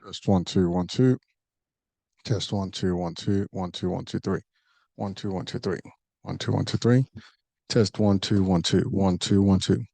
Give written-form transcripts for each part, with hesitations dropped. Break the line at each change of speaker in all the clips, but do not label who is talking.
Test one, two, one, two. Test one, two, one, two, one, two, one, two, three. One, two, one, two, three. One, two, one, two, three. Test one, two, one, two, one, two, one, two.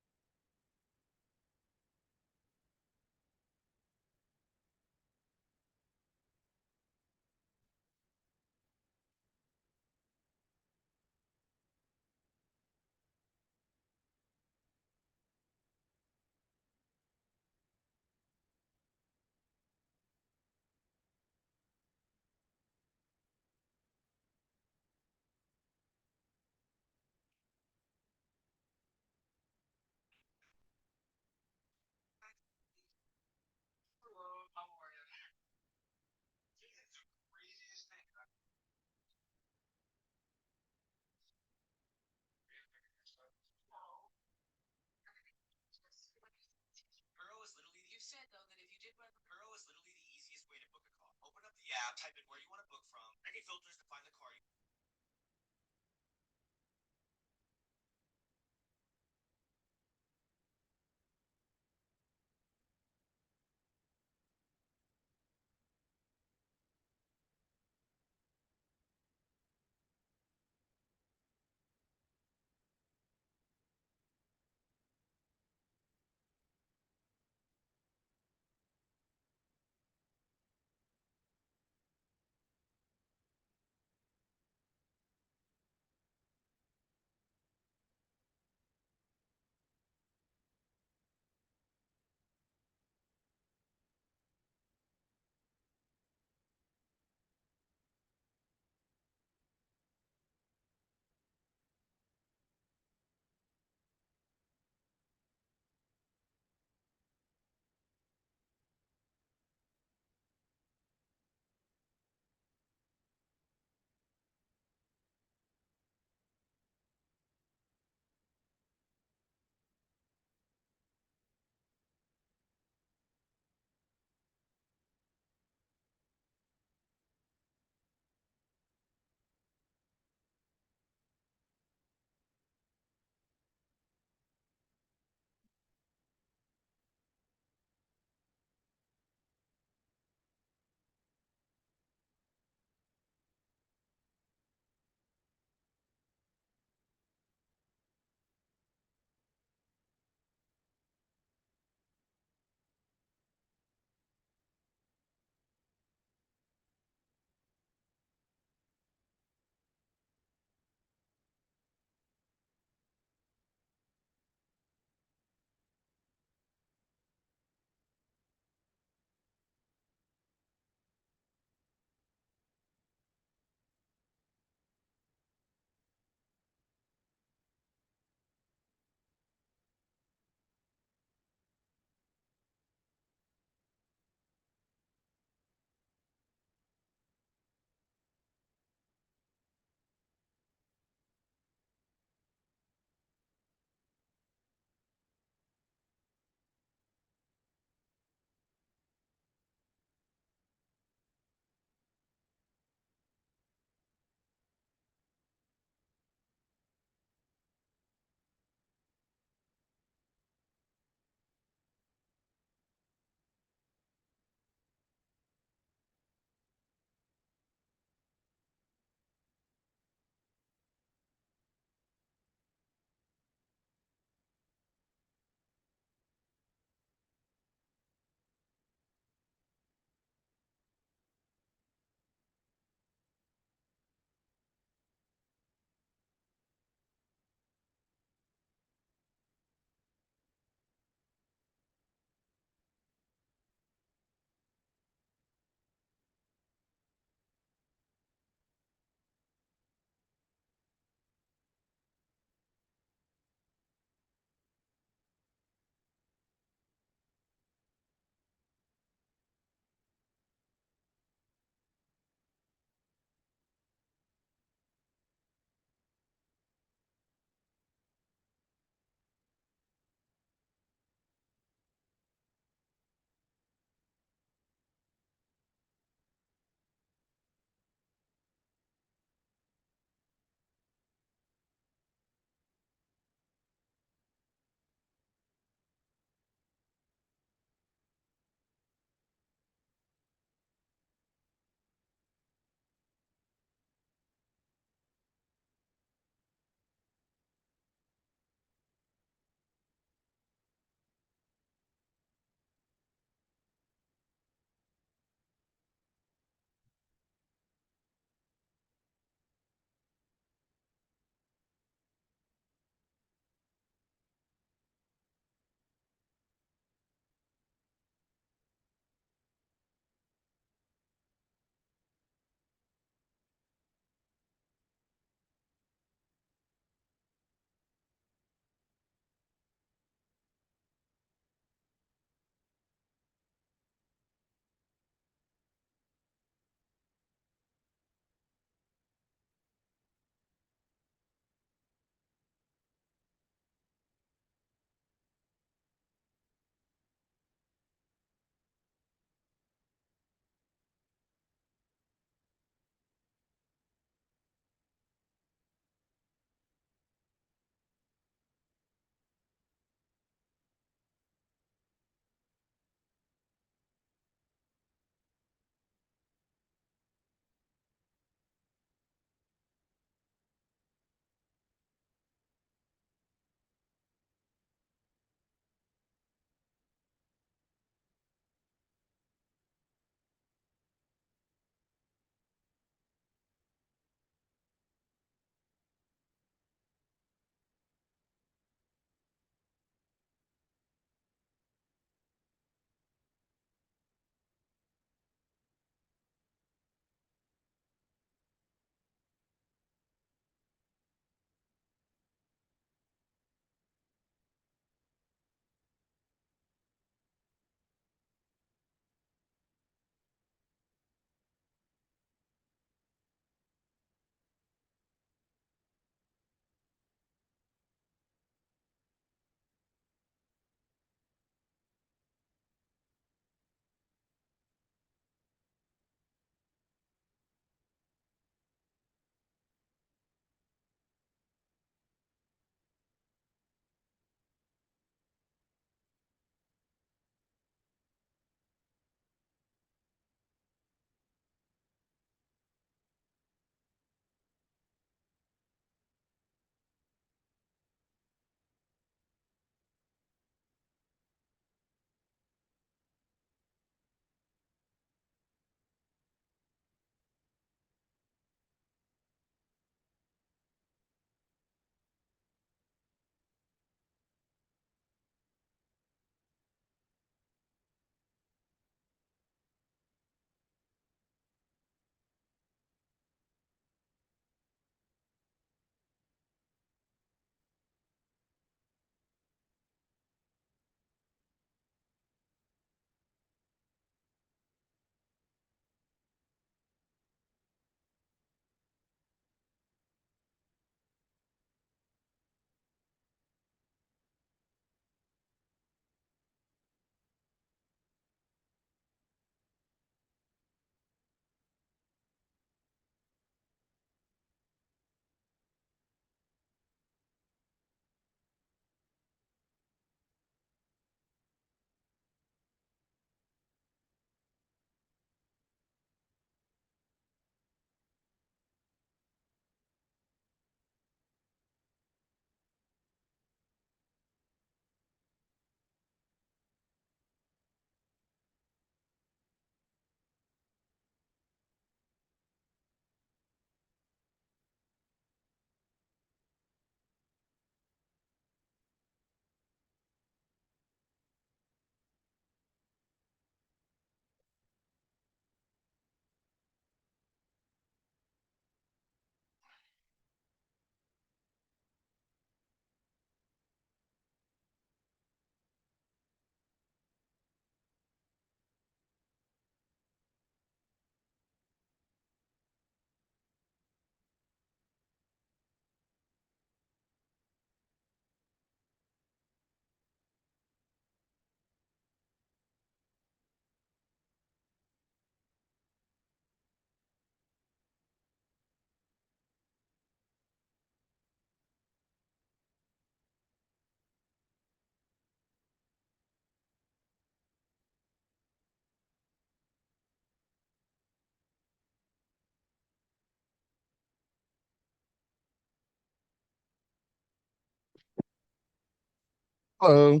Hello.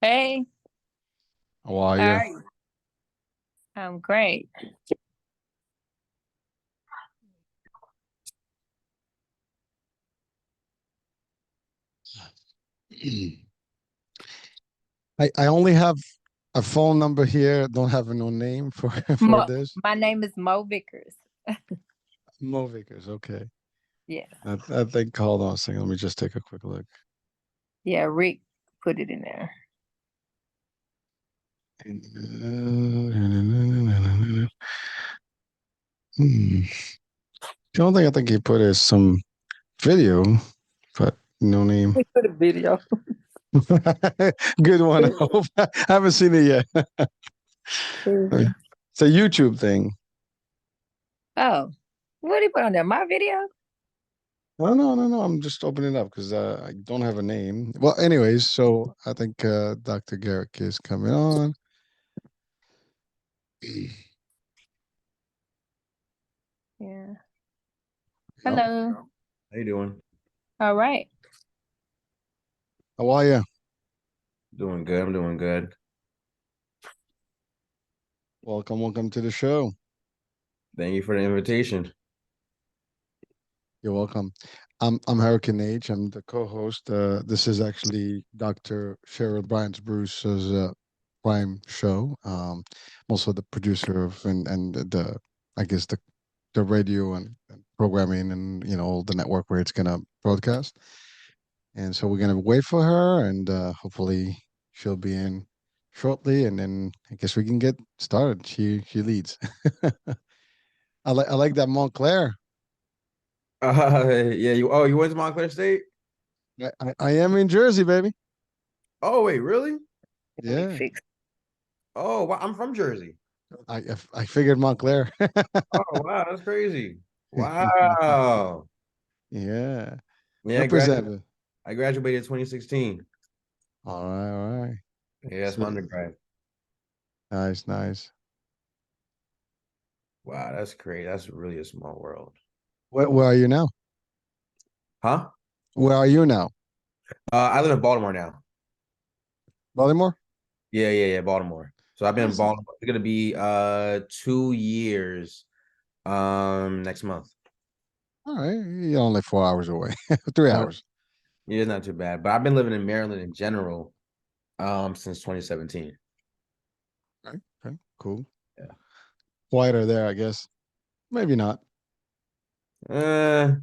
Hey,
How are
how
you?
are you? I'm great.
I only have a phone number here. Don't have no name for for
Mo,
this.
my name is Moe Vickers.
Moe Vickers. Okay.
Yeah,
I think. Hold on a second. Let me just take a quick look.
yeah. Rick put it in there.
Hmm. The only thing I think he put is some video, but no name.
He put a video.
Good one. I hope. I haven't seen it yet. It's a YouTube thing.
Oh, what did he put on there? My video?
No, no, no, no. I'm just opening it up because I don't have a name. Well, anyways, so I think Dr. Garrick is coming on.
Yeah.
Yep.
Hello.
How you doing?
All right.
How are you?
Doing good. I'm doing good.
Welcome, welcome to the show.
Thank you for the invitation.
You're welcome. I'm Hurricane H. I'm the co-host. This is actually Dr. Cheryl Bryant's Bruce's Prime show. I'm also the producer of and the I guess the radio and programming and all the network where it's gonna broadcast. And so we're gonna wait for her, and hopefully she'll be in shortly, and then I guess we can get started. She leads. I like that Montclair.
Yeah, you went to Montclair State?
I am in Jersey, baby.
Oh, wait, really?
Let me
Yeah,
fix.
Oh, wow, I'm from Jersey.
I figured Montclair.
Oh, wow, that's crazy. Wow.
Yeah,
Yeah,
representative.
I graduated 2016.
All right.
Yeah, that's
So
my undergrad.
nice, nice.
Wow, that's crazy. That's really a small world.
Where are you now?
Huh?
Where are you now?
I live in Baltimore now.
Baltimore.
Yeah, Baltimore. So I've been in
Nice.
Baltimore. It's gonna be 2 years next month.
All right, you're only 4 hours away. 3 hours.
Yeah, it's not too bad. But I've been living in Maryland in general since 2017.
Okay, okay, cool.
Yeah.
Quieter there, I guess. Maybe not.
Uh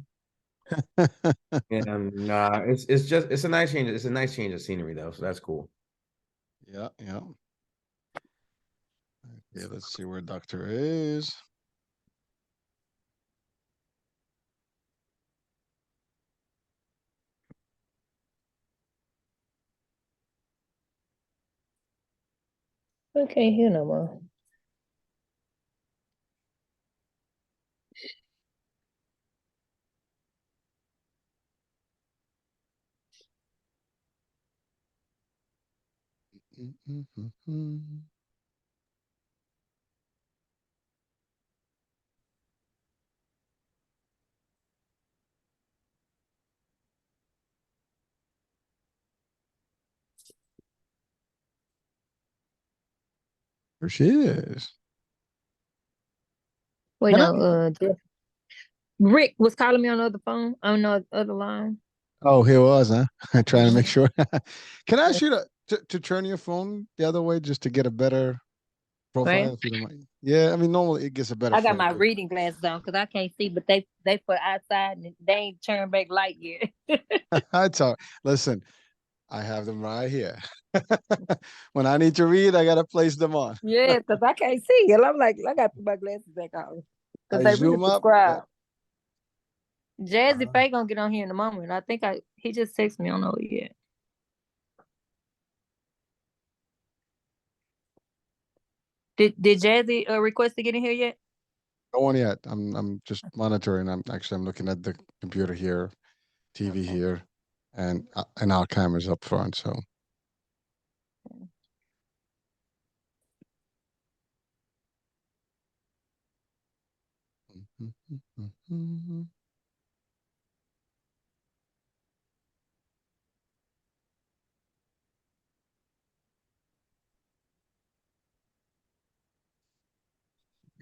yeah, nah, it's a nice change. It's a nice change of scenery though, so that's cool.
Yeah, yeah. Okay, let's see where Doctor is.
Okay, here no more.
There she is.
Wait,
Can I?
no. Rick was calling me on the other phone. On the other line.
Oh, here was, huh? Trying to make
Mhm.
sure. Can I ask you to turn your phone the other way just to get a better
Right.
profile, if you don't mind? Yeah, I mean, normally it gets a better
I got
frame
my
because
reading glasses on because I can't see, but they put outside and they ain't turned back light yet.
I talk. Listen, I have them right here. When I need to read, I gotta place them on.
Yeah, because I can't see. And I'm like, I got to put my glasses back on because
I
they really
zoom up, but
prescribe. Jazzy
uh,
Faye gonna get on here in a moment. I think he just texted me. I don't know yet. Did Jazzy request to get in here yet?
no one yet. I'm just monitoring. I'm looking at the computer here, TV
Okay.
here, and our cameras up front. So.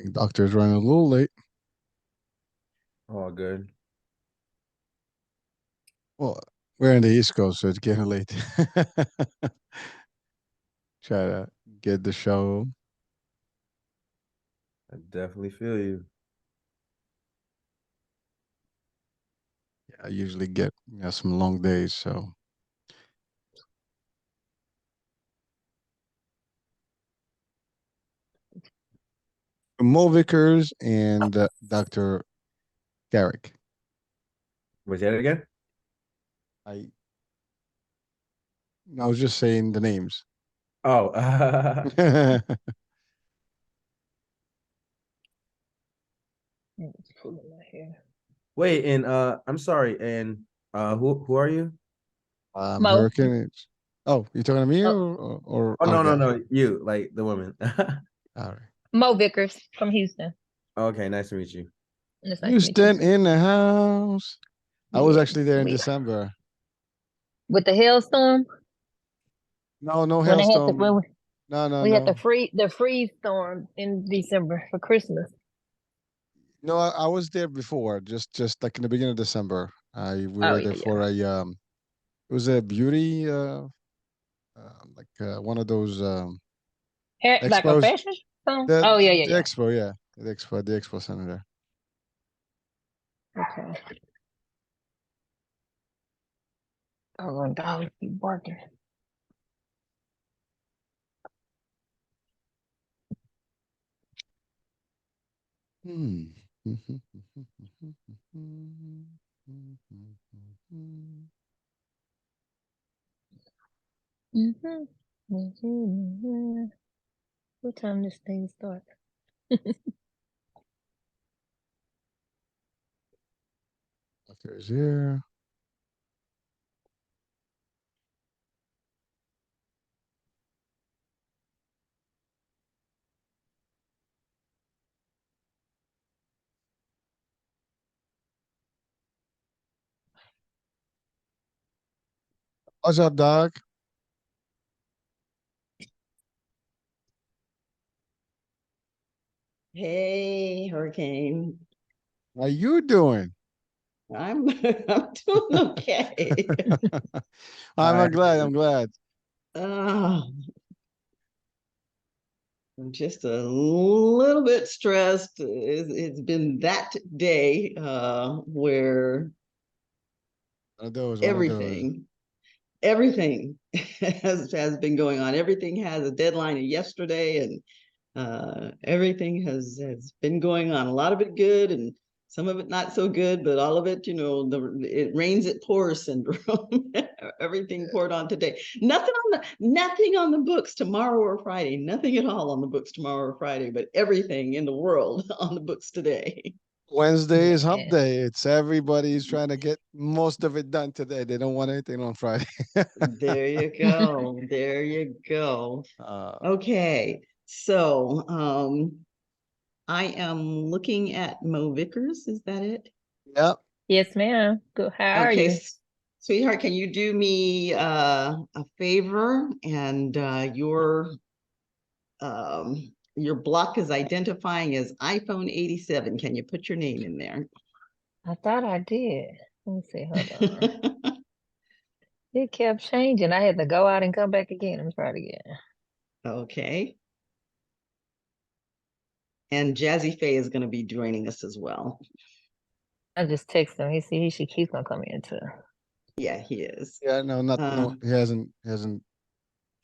think doctor's running a little late.
All good.
Well, we're in the East Coast, so it's getting late. Try to get the show.
I definitely feel you.
I usually get some long days, so. Moe Vickers and Dr. Garrick.
Was that again?
I I was just saying the names.
Oh,
It's pulling my hair.
wait, and I'm sorry, and who are you?
Mo.
Hurricane. Oh, you talking to me
Oh,
or
Oh, no, no,
okay?
no, you, like the woman.
All right.
Mo Vickers from Houston.
Okay, nice to meet you.
It's nice to meet you
Houston
too.
in the house. I was
Yes,
actually there in
we
December.
with the hailstorm
No
when they had the
hailstorm. No,
we had
no.
the freeze storm in December for Christmas.
No, I was there before, just like in the beginning of December. We
Oh
were
yeah,
there
yeah.
for it was a beauty like one of those
Hair, like a
expos.
fashion storm.
The
Oh yeah,
the
yeah,
expo, yeah, the expo center there.
yeah. Okay. Oh, dogs keep barking.
Hmm.
Mhm. Mhm. What time this thing start?
There's here. What's up, dog?
Hey, Hurricane.
How you doing?
I'm I'm doing okay.
I'm
Hi.
glad. I'm glad.
Uh, I'm just a little bit stressed. It's been that day where
One of those.
everything has been going on. Everything has a deadline of yesterday, and everything has been going on. A lot of it good, and some of it not so good, but all of it, it rains, it pours syndrome. Everything poured on today. Nothing on the books tomorrow or Friday. Nothing at all on the books tomorrow or Friday, but everything in the world on the books today.
Wednesday is hump
Man.
day. It's everybody's trying to get most of it done today. They don't want anything on Friday.
There you go. There you go.
uh,
Okay. So I am looking at Moe Vickers. Is that it?
yep.
Yes, ma'am. Good. How are
Okay,
you?
sweetheart, can you do me a favor and your block is identifying as iPhone 87. Can you put your name in there?
I thought I did. Let me see. Hold on. It kept changing. I had to go out and come back again. Let me try it again.
Okay. And Jazzy Faye is going to be joining us as well.
I just text him. He should keep on coming into.
Yeah, he is.
Yeah, no, not
Uh,
no. He hasn't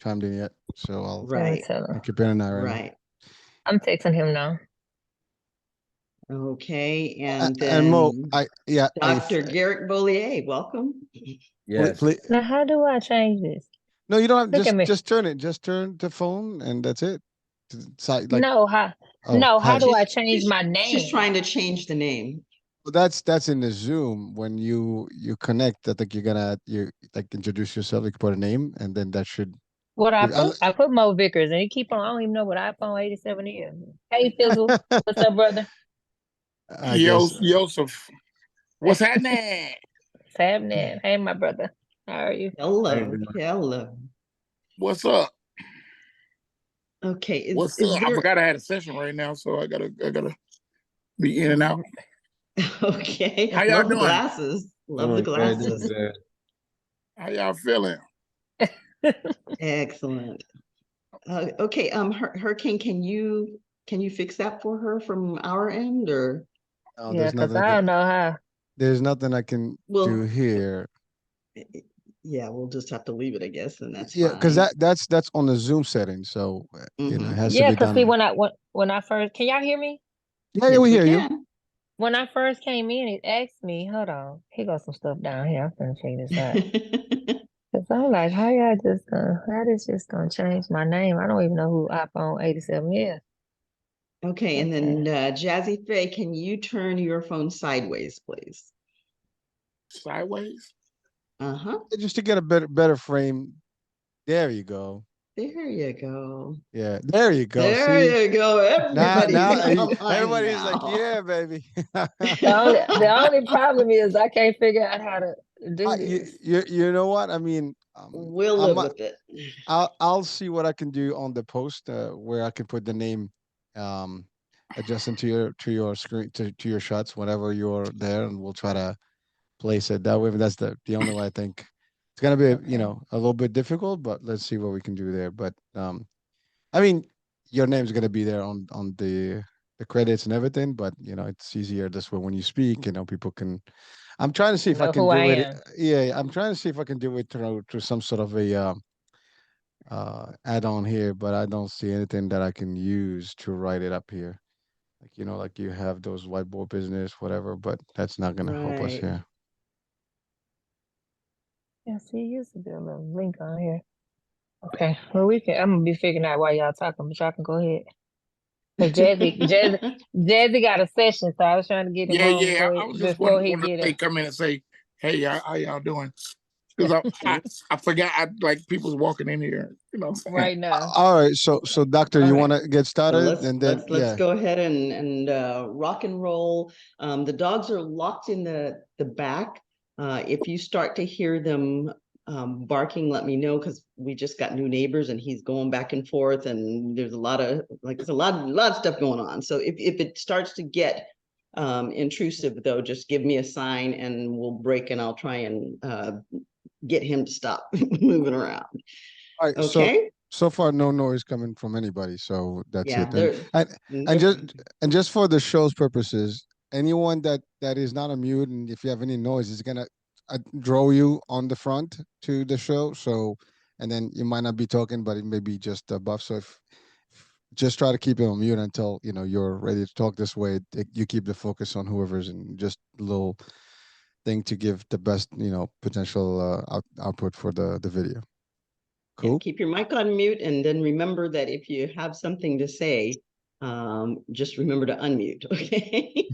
chimed in yet. So
Let me
right,
tell him.
I'll keep an eye right now.
right.
I'm texting him now.
Okay,
A-
and
And Mo,
then
if
Dr. Garrick Beaulier, welcome.
Yes.
Now, how do I change this?
no, you don't have
Look at me.
just turn it. Just turn the phone, and that's it. Like
No, how
hi.
do I
She's
change
she's
my
she's
name?
trying to change the name.
Well, that's in the Zoom when you connect. I think you like introduce yourself. You can put a name, and then that should.
What I
If,
put? I put Mo Vickers, and he keep on. I don't even know what iPhone 87 is. Hey, Fizzle, what's up, brother?
I guess
Joseph, what's happening?
What's happening? Hey, my brother, how are you?
How you
Hello,
doing?
hello.
What's up?
Okay,
What's
is
up? I
there
forgot I had a session right now, so I gotta be in and out.
okay?
How y'all
Love the
doing?
glasses. Love the
Doing good, doing
glasses.
good.
How y'all feeling?
Excellent. Okay, Hurricane, can you fix that for her from our end, or
No,
Yeah,
there's
because
nothing.
I don't know how.
There's nothing I can do
well,
here.
yeah, we'll just have to leave it, I guess, and that's
Yeah, because
fine.
that's on the Zoom setting, so it has to
Yeah,
be
because see,
done.
when I first, can y'all hear me?
Yeah, yeah,
Yes,
we
we
hear you.
can.
When I first came in, it asked me, hold on, here goes some stuff down here. I'm gonna check this out. Cause I'm like, how this just gonna change my name? I don't even know who iPhone 87 is.
Okay, and
Okay.
then Jazzy Faye, can you turn your phone sideways, please?
Sideways?
Uh-huh.
Just to get a better frame. There you go.
There you go.
Yeah, there you go.
There
See,
you go. Everybody's
now
online
everybody's like,
now.
yeah, baby.
The only problem is I can't figure out how to do this.
You know what? I mean,
We'll
I'm
live with it.
I'll see what I can do on the post where I can put the name adjusting to your screen to your shots whenever you're there, and we'll try to place it that way. But that's the only way I think it's gonna be,
Okay.
a little bit difficult, but let's see what we can do there. But I mean, your name's gonna be there on the credits and everything, but it's easier this way when you speak. People can. I'm trying to see if I
Know
can
who I
do it.
am.
Yeah, I'm trying to see if I can do it through some sort of a add-on here, but I don't see anything that I can use to write it up here. Like you have those whiteboard business, whatever, but that's not gonna help us
Right.
here.
Yeah, see, it used to be a little link on here. Okay. Well, I'm gonna be figuring out why y'all talking, but y'all can go ahead. Cause Jazzy got a session, so I was trying to get him
Yeah,
on
yeah. I was just
before he
wanting to
get
say,
it.
come in and say, hey, how y'all doing? Because I forgot like people's walking in here. You know what I'm saying?
Right now.
All right, so doctor,
All
you
right.
want to get
So
started,
let's
and then
let's let's
yeah,
go ahead and rock and roll. The dogs are locked in the back. If you start to hear them barking, let me know, because we just got new neighbors and he's going back and forth, and there's a lot of stuff going on. So if it starts to get intrusive, though, just give me a sign and we'll break, and I'll try and get him to stop moving around.
all right. So
Okay.
so far, no noise coming from anybody, so that's
Yeah,
it. And and and
they're
just and just for the show's purposes, anyone that is not on mute, and if you have any noise, it's gonna draw you on the front to the show. So, and then you might not be talking, but it may be just a buff. So if just try to keep it on mute until you're ready to talk. This way, you keep the focus on whoever's in, just a little thing to give the best potential output for the video.
Yeah,
Cool.
keep your mic on mute, and then remember that if you have something to say, just remember to unmute, okay?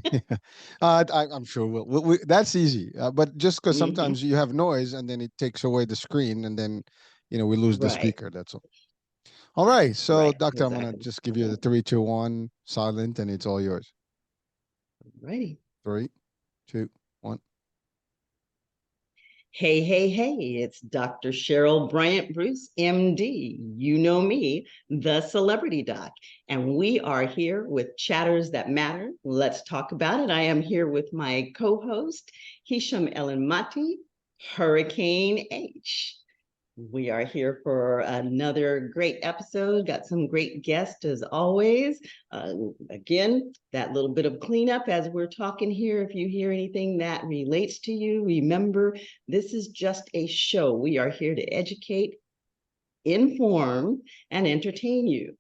I'm sure that's easy. But just because
Mhm.
sometimes you have noise and then it takes away the screen, and then we lose the
Right,
speaker. That's all. All right. So,
right,
doctor, I'm gonna
exactly.
just give you the 3, 2, 1 silent, and it's all yours.
Righty.
3, 2, 1.
Hey, hey, hey, it's Dr. Cheryl Bryant Bruce, MD. You know me, the celebrity doc. And we are here with Chatters That Matter. Let's talk about it. I am here with my co-host, Hisham Elenmati, Hurricane H. We are here for another great episode. Got some great guests as always. Again, that little bit of cleanup as we're talking here. If you hear anything that relates to you, remember this is just a show. We are here to educate, inform, and entertain you.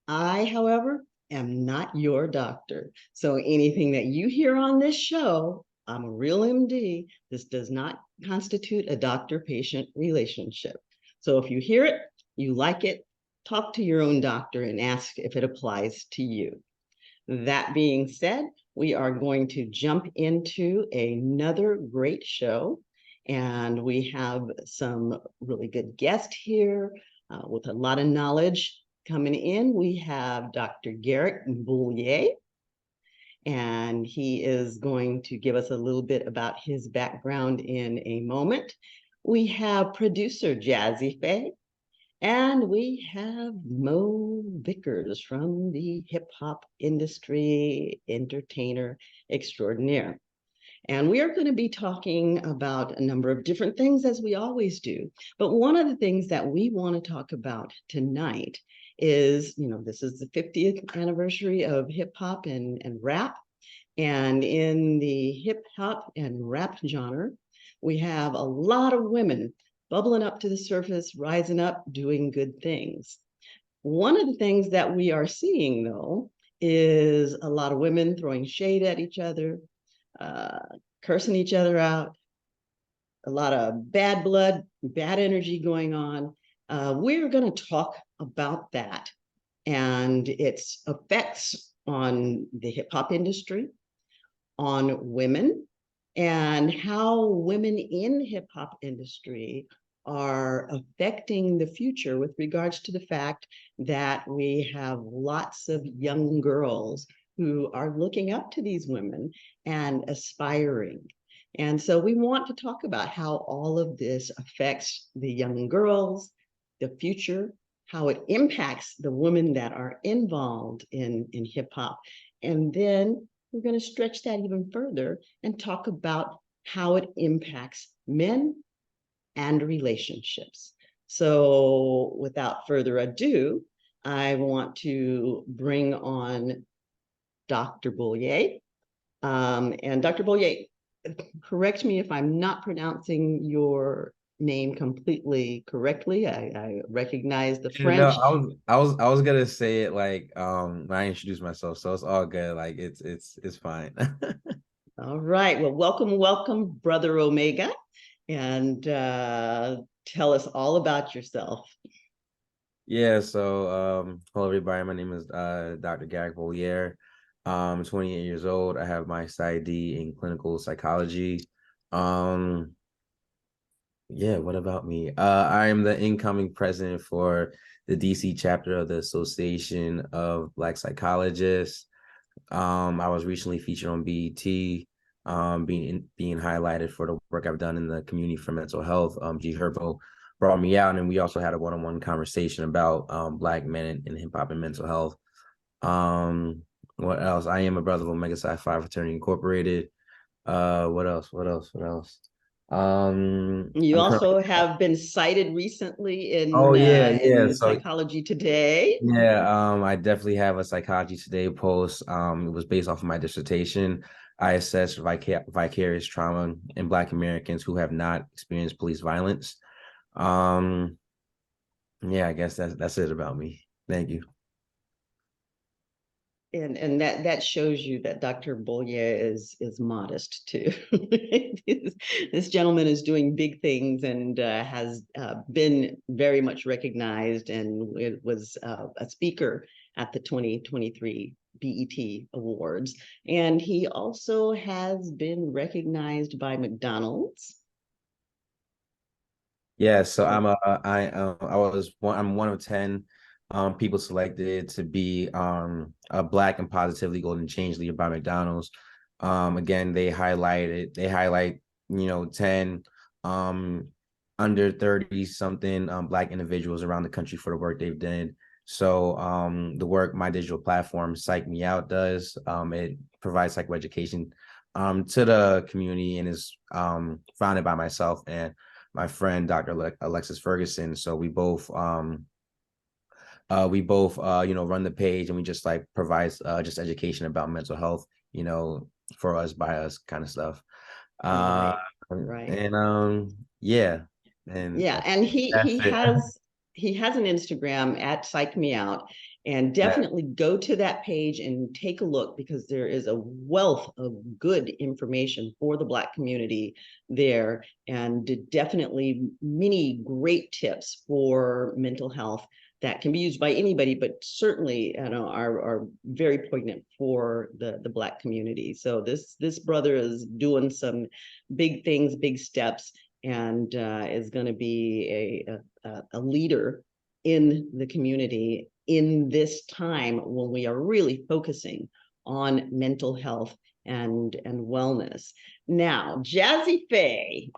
I, however, am not your doctor. So anything that you hear on this show, I'm a real MD. This does not constitute a doctor-patient relationship. So if you hear it, you like it, talk to your own doctor and ask if it applies to you. That being said, we are going to jump into another great show. And we have some really good guests here with a lot of knowledge coming in. We have Dr. Garrick Beaulier, and he is going to give us a little bit about his background in a moment. We have producer Jazzy Faye, And we have Moe Vickers from the hip hop industry, entertainer extraordinaire. And we are going to be talking about a number of different things, as we always do. But one of the things that we want to talk about tonight is, this is the 50th anniversary of hip hop and rap. And in the hip hop and rap genre, we have a lot of women bubbling up to the surface, rising up, doing good things. One of the things that we are seeing, though, is a lot of women throwing shade at each other, cursing each other out, a lot of bad blood, bad energy going on. We're going to talk about that and its effects on the hip hop industry, on women, and how women in hip hop industry are affecting the future with regards to the fact that we have lots of young girls who are looking up to these women and aspiring. And so we want to talk about how all of this affects the young girls, the future, how it impacts the women that are involved in hip hop. And then we're going to stretch that even further and talk about how it impacts men and relationships. So without further ado, I want to bring on Dr. Beaulier. And Dr. Beaulier, correct me if I'm not pronouncing your name completely correctly. I recognize the French.
I was gonna say it like when I introduced myself, so it's all good. Like it's fine.
All right. Well, welcome, Brother Omega, and tell us all about yourself.
Yeah, so hello everybody. My name is Dr. Garrick Beaulier. I'm 28 years old. I have my PsyD in clinical psychology. Yeah, what about me? I am the incoming president for the DC chapter of the Association of Black Psychologists. I was recently featured on BET, being highlighted for the work I've done in the community for mental health. G Herbo brought me out, and we also had a one-on-one conversation about Black men in hip hop and mental health. What else? I am a brother of Omega Psi Phi Fraternity Incorporated. What else?
You
I'm
also
currently.
have been cited recently
Oh yeah, yeah.
in
So
Psychology Today.
yeah, I definitely have a Psychology Today post. It was based off of my dissertation. I assessed vicarious trauma in Black Americans who have not experienced police violence. Um, yeah, I guess that's it about me. Thank you.
And that shows you that Dr. Beaulier is modest too. This gentleman is doing big things and has been very much recognized, and it was a speaker at the 2023 BET Awards. And he also has been recognized by McDonald's.
Yeah, so I'm one of 10 people selected to be a Black and positively golden change leader by McDonald's. Again, they highlight 10 under 30 something Black individuals around the country for the work they've done. So the work my digital platform Psych Me Out does, it provides psychoeducation to the community, and is founded by myself and my friend Dr. Alexis Ferguson. So we both run the page, and we just like provide just education about mental health, for us, by us kind of stuff.
Right.
And yeah.
And he has an Instagram at Psych Me Out, and definitely go to that page and take a look, because there is a wealth of good information for the Black community there, and definitely many great tips for mental health that can be used by anybody, but certainly are very poignant for the Black community. So this brother is doing some big things, big steps, and is going to be a leader in the community in this time when we are really focusing on mental health and wellness. Now, Jazze Faye,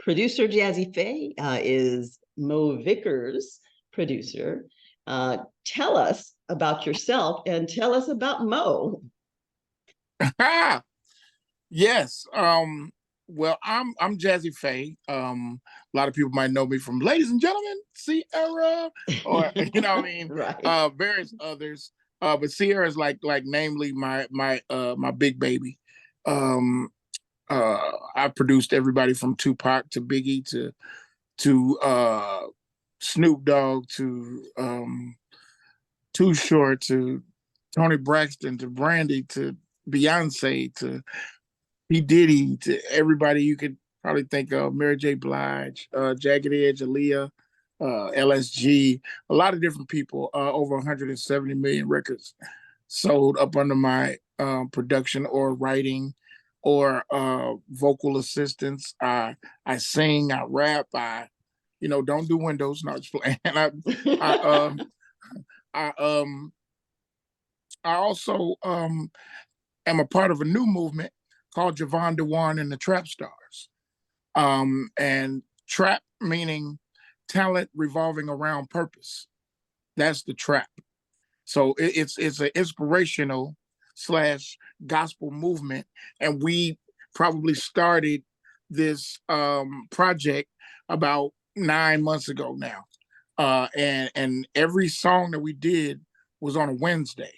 producer Jazze Faye, is Moe Vickers, producer. Tell us about yourself and tell us about Moe.
Yes. Well, I'm Jazze Faye. A lot of people might know me from Ladies and Gentlemen, Sierra, or you know what I mean,
Right.
Various others. But Sierra is like namely my big baby. I produced everybody from Tupac to Biggie to Snoop Dogg to Too Short to Tony Braxton to Brandy to Beyonce to P. Diddy to everybody you could probably think of, Mary J. Blige, Jagged Edge, Aaliyah, LSG, a lot of different people, over 170 million records sold up under my production or writing or vocal assistance. I sing, I rap, don't do windows, not just playing. I, I, um, I also am a part of a new movement called Javon DeWarn and the Trap Stars. And trap meaning talent revolving around purpose. That's the trap. So it's an inspirational / gospel movement. And we probably started this project about 9 months ago now. And every song that we did was on a Wednesday.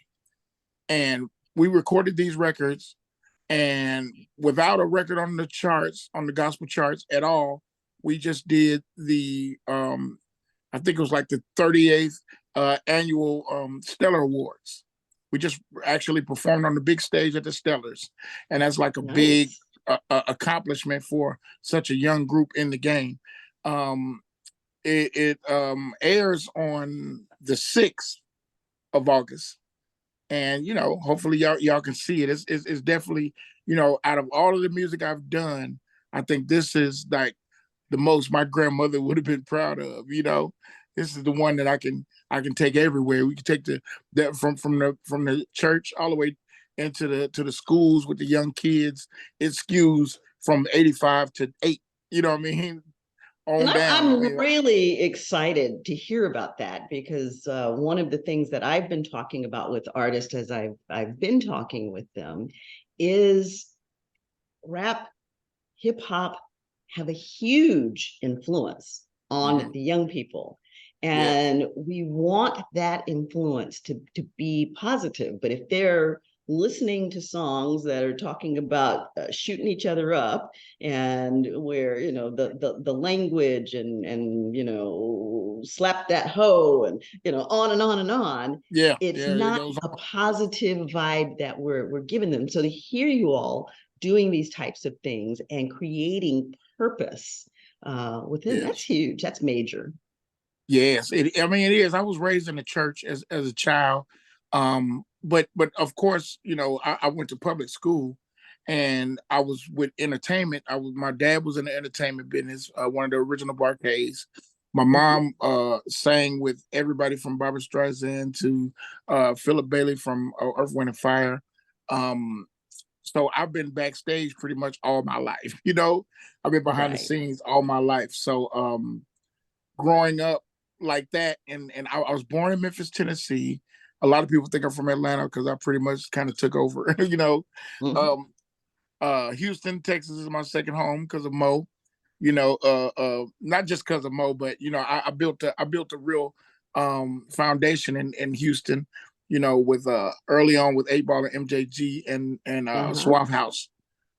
And we recorded these records, and without a record on the charts, on the gospel charts at all, we just did the I think it was like the 38th annual Stellar Awards. We just actually performed on the big stage at the Stellars, and that's like a big accomplishment for such a young group in the game. It airs on the 6th of August. And hopefully y'all can see it. It's definitely, out of all of the music I've done, I think this is like the most my grandmother would have been proud of. This is the one that I can take everywhere. We can take that from the church all the way into the schools with the young kids. It skews from 85 to 8. You know what I mean?
And I'm really excited to hear about that, because one of the things that I've been talking about with artists as I've been talking with them is rap, hip hop have a huge influence on the young people. And we want that influence to be positive. But if they're listening to songs that are talking about shooting each other up, and where the language and slap that hoe and on and on and on, it's not a positive vibe that we're giving them. So to hear you all doing these types of things and creating purpose within, that's huge. That's major.
Yes, it is. I was raised in the church as a child. But of course, I went to public school, and I was with entertainment. My dad was in the entertainment business, one of the original Barcades. My mom sang with everybody from Barbra Streisand to Philip Bailey from Earth, Wind and Fire. So I've been backstage pretty much all my life. I've been behind the scenes all my life. So growing up like that, and I was born in Memphis, Tennessee. A lot of people think I'm from Atlanta because I pretty much kind of took over. Houston, Texas is my second home because of Moe. Not just because of Moe, but I built a real foundation in Houston. With early on with 8 Ball and MJG and Swap House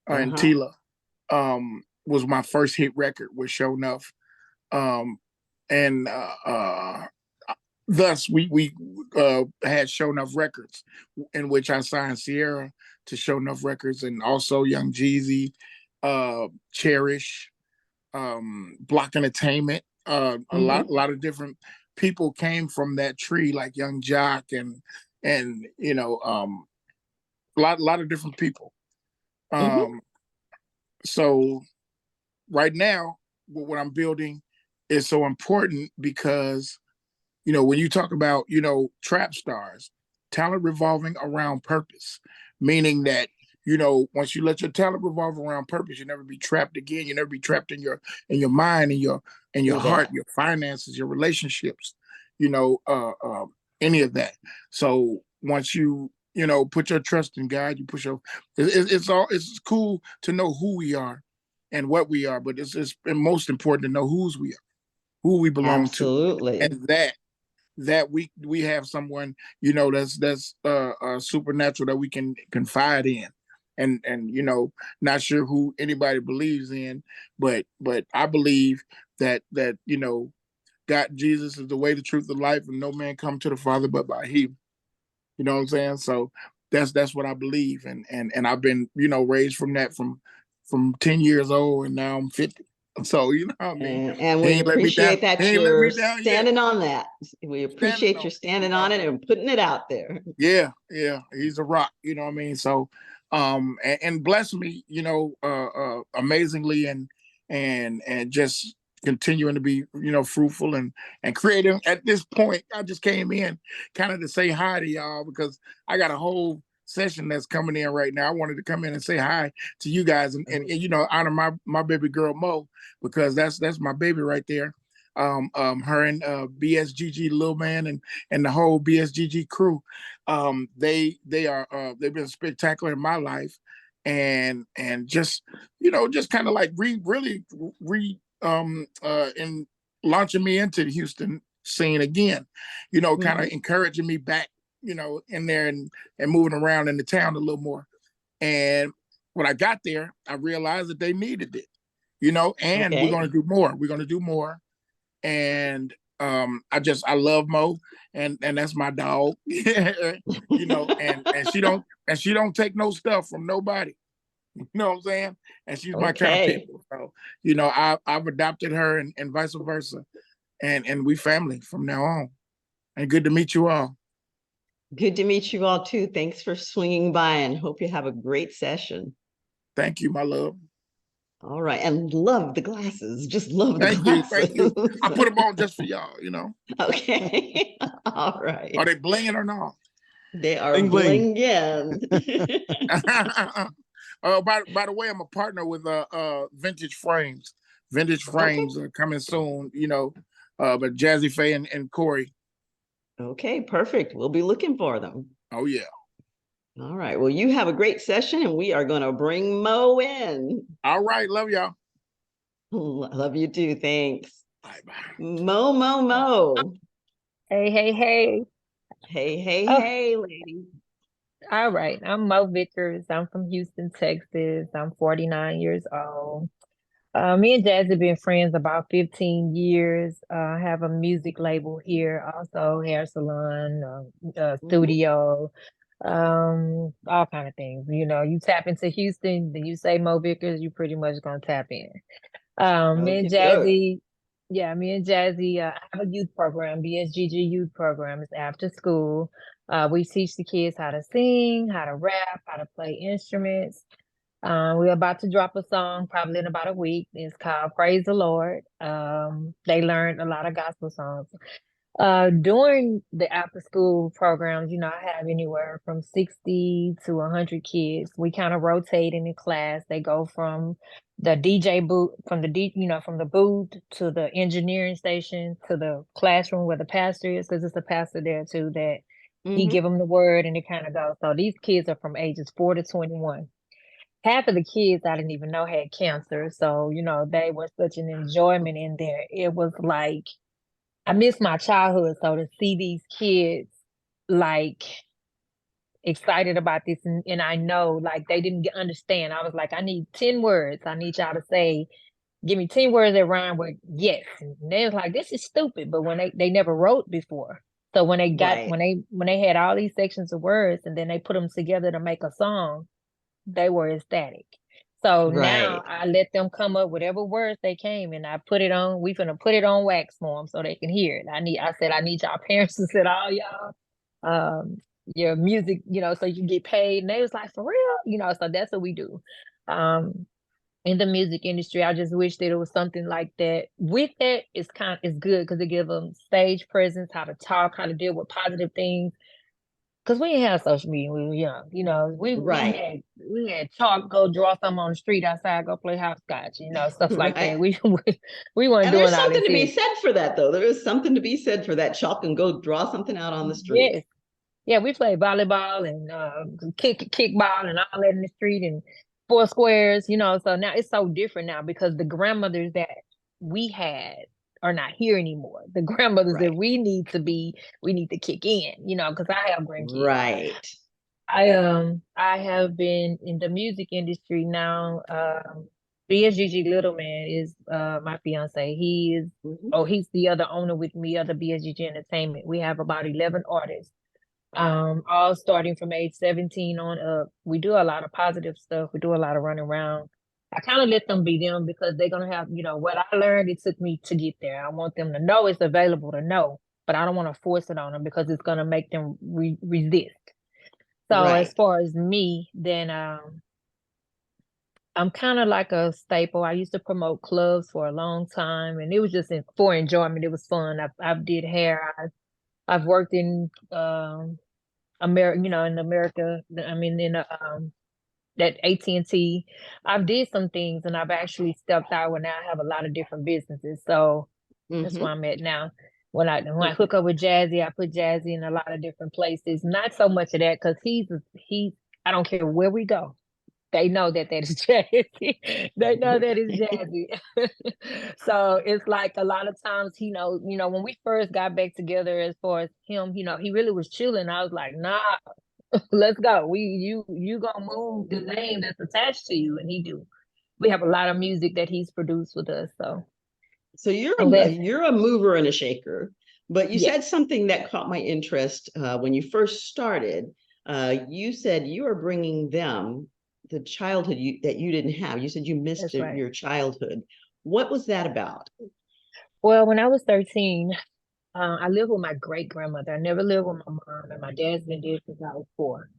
and Tila was my first hit record with Show Enough. And thus we had Show Enough Records, in which I signed Sierra to Show Enough Records, and also Young Jeezy, Cherish, Block Entertainment. A lot of different people came from that tree, like Young Jock and a lot of different people. So right now, what I'm building is so important because, when you talk about, trap stars, talent revolving around purpose, meaning that once you let your talent revolve around purpose, you never be trapped again. You never be trapped in your mind, and your heart, your finances, your relationships, any of that. So once you put your trust in God, you put it's cool to know who we are and what we are, but it's most important to know whose we are, who we belong to, and that we have someone that's supernatural that we can confide in, and not sure who anybody believes in, but I believe that God, Jesus is the way, the truth, the life, and no man come to the Father but by Him. You know what I'm saying? So that's what I believe, and I've been raised from that from 10 years old, and now I'm 50. So you know what I mean.
And we appreciate that you're standing on that. We appreciate you standing on it and putting it out there.
Yeah, he's a rock. You know what I mean. So, and bless me, amazingly, and just continuing to be fruitful and creative. At this point, I just came in kind of to say hi to y'all because I got a whole session that's coming in right now. I wanted to come in and say hi to you guys and honor my baby girl Moe, because that's my baby right there. Her and BSGG Lil Man and the whole BSGG crew. They've been spectacular in my life, and just just kind of like really in launching me into the Houston scene again, kind of encouraging me back, in there and moving around in the town a little more. And when I got there, I realized that they needed it, and we're going to do more. We're going to do more. And I love Moe, and that's my dog, and she don't take no stuff from nobody. You know what I'm saying? And she's my kind of people. So, I've adopted her and vice versa. And we family from now on. And good to meet you all.
Good to meet you all too. Thanks for swinging by, and hope you have a great session.
Thank you, my love.
All right. And love the glasses. Just love the glasses.
Thank you. I put them on just for y'all,
Okay. All right.
Are they blinging or not?
They are blinging.
By the way, I'm a partner with Vintage Frames. Vintage Frames are coming soon, but Jazze Faye and Corey.
Okay, perfect. We'll be looking for them.
Oh, yeah.
All right. Well, you have a great session, and we are going to bring Moe in.
All right. Love y'all.
Love you too. Thanks.
Bye-bye.
Moe.
Hey.
Hey, lady.
All right. I'm Moe Vickers. I'm from Houston, Texas. I'm 49 years old. Me and Jazze have been friends about 15 years. I have a music label here, also hair salon, studio, all kind of things. You tap into Houston, then you say Moe Vickers, you pretty much gonna tap in. Me and Jazze, I have a youth program, BSGG youth program. It's after school. We teach the kids how to sing, how to rap, how to play instruments. We're about to drop a song probably in about a week. It's called Praise the Lord. They learned a lot of gospel songs. During the after school programs, I have anywhere from 60 to 100 kids. We kind of rotate in the class. They go from the DJ booth, from the booth to the engineering station to the classroom where the pastor is, because it's a pastor there too that he give them the word and it kind of goes. So these kids are from ages 4 to 21. Half of the kids I didn't even know had cancer. So, they were such an enjoyment in there. It was like, I miss my childhood. So to see these kids like excited about this, and I know like they didn't understand. I was like, I need 10 words. I need y'all to say, give me 10 words that rhyme with yes. And they was like, this is stupid. But when they never wrote before. So when they got, when they had all these sections of words and then they put them together to make a song, they were ecstatic. So now I let them come up whatever words they came, and I put it on. We finna put it on wax for them so they can hear it. I said I need y'all parents to sit all y'all your music, so you can get paid. And they was like, for real, so that's what we do. In the music industry, I just wish that it was something like that. With that, it's good because it gives them stage presence, how to talk, how to deal with positive things. because we didn't have social media when we were young. You know,
Right.
we had chalk, go draw something on the street outside, go play hopscotch, you know, stuff like that.
Right.
We weren't
And there's
doing all
something
this
to be
here.
said for that, though. There is something to be said for that chalk and go draw something out on the street.
Yes. Yeah, we played volleyball and kickball and all that in the street and four squares, you know. So now it's so different now because the grandmothers that we had are not here anymore. The grandmothers that
Right.
we need to kick in, you know, because I have grandkids.
Right.
I have been in the music industry now. BSGG Little Man is my fiance. He's the other owner with me of the BSGG Entertainment. We have about 11 artists, all starting from age 17 on up. We do a lot of positive stuff. We do a lot of running around. I kind of let them be them because they're gonna have, you know, what I learned. It took me to get there. I want them to know it's available to know, but I don't want to force it on them because it's gonna make them resist. So as
Right.
far as me, then I'm kind of like a staple. I used to promote clubs for a long time, and it was just for enjoyment. It was fun. I did hair. I've worked in America, you know, in America. I mean, in that AT&T. I've did some things, and I've actually stepped out where now I have a lot of different businesses. So that's where I'm at now. When I hook up with Jazze, I put Jazze in a lot of different places. Not so much of that because he's I don't care where we go. They know that is Jazzy. They know that is Jazzy. So it's like a lot of times, you know, when we first got back together, as far as him, you know, he really was chilling. I was like, nah, let's go. You gonna move the name that's attached to you, and he do. We have a lot of music that he's produced with us.
So you're
I'm glad.
you're a mover and a shaker, but you
Yes,
said something that caught my interest when you first started. You said you are bringing them the childhood that you didn't have. You said you missed
that's right.
your childhood. What was that about?
Well, when I was 13, I lived with my great grandmother. I never lived with my mom, and my dad's been dead since I was 4.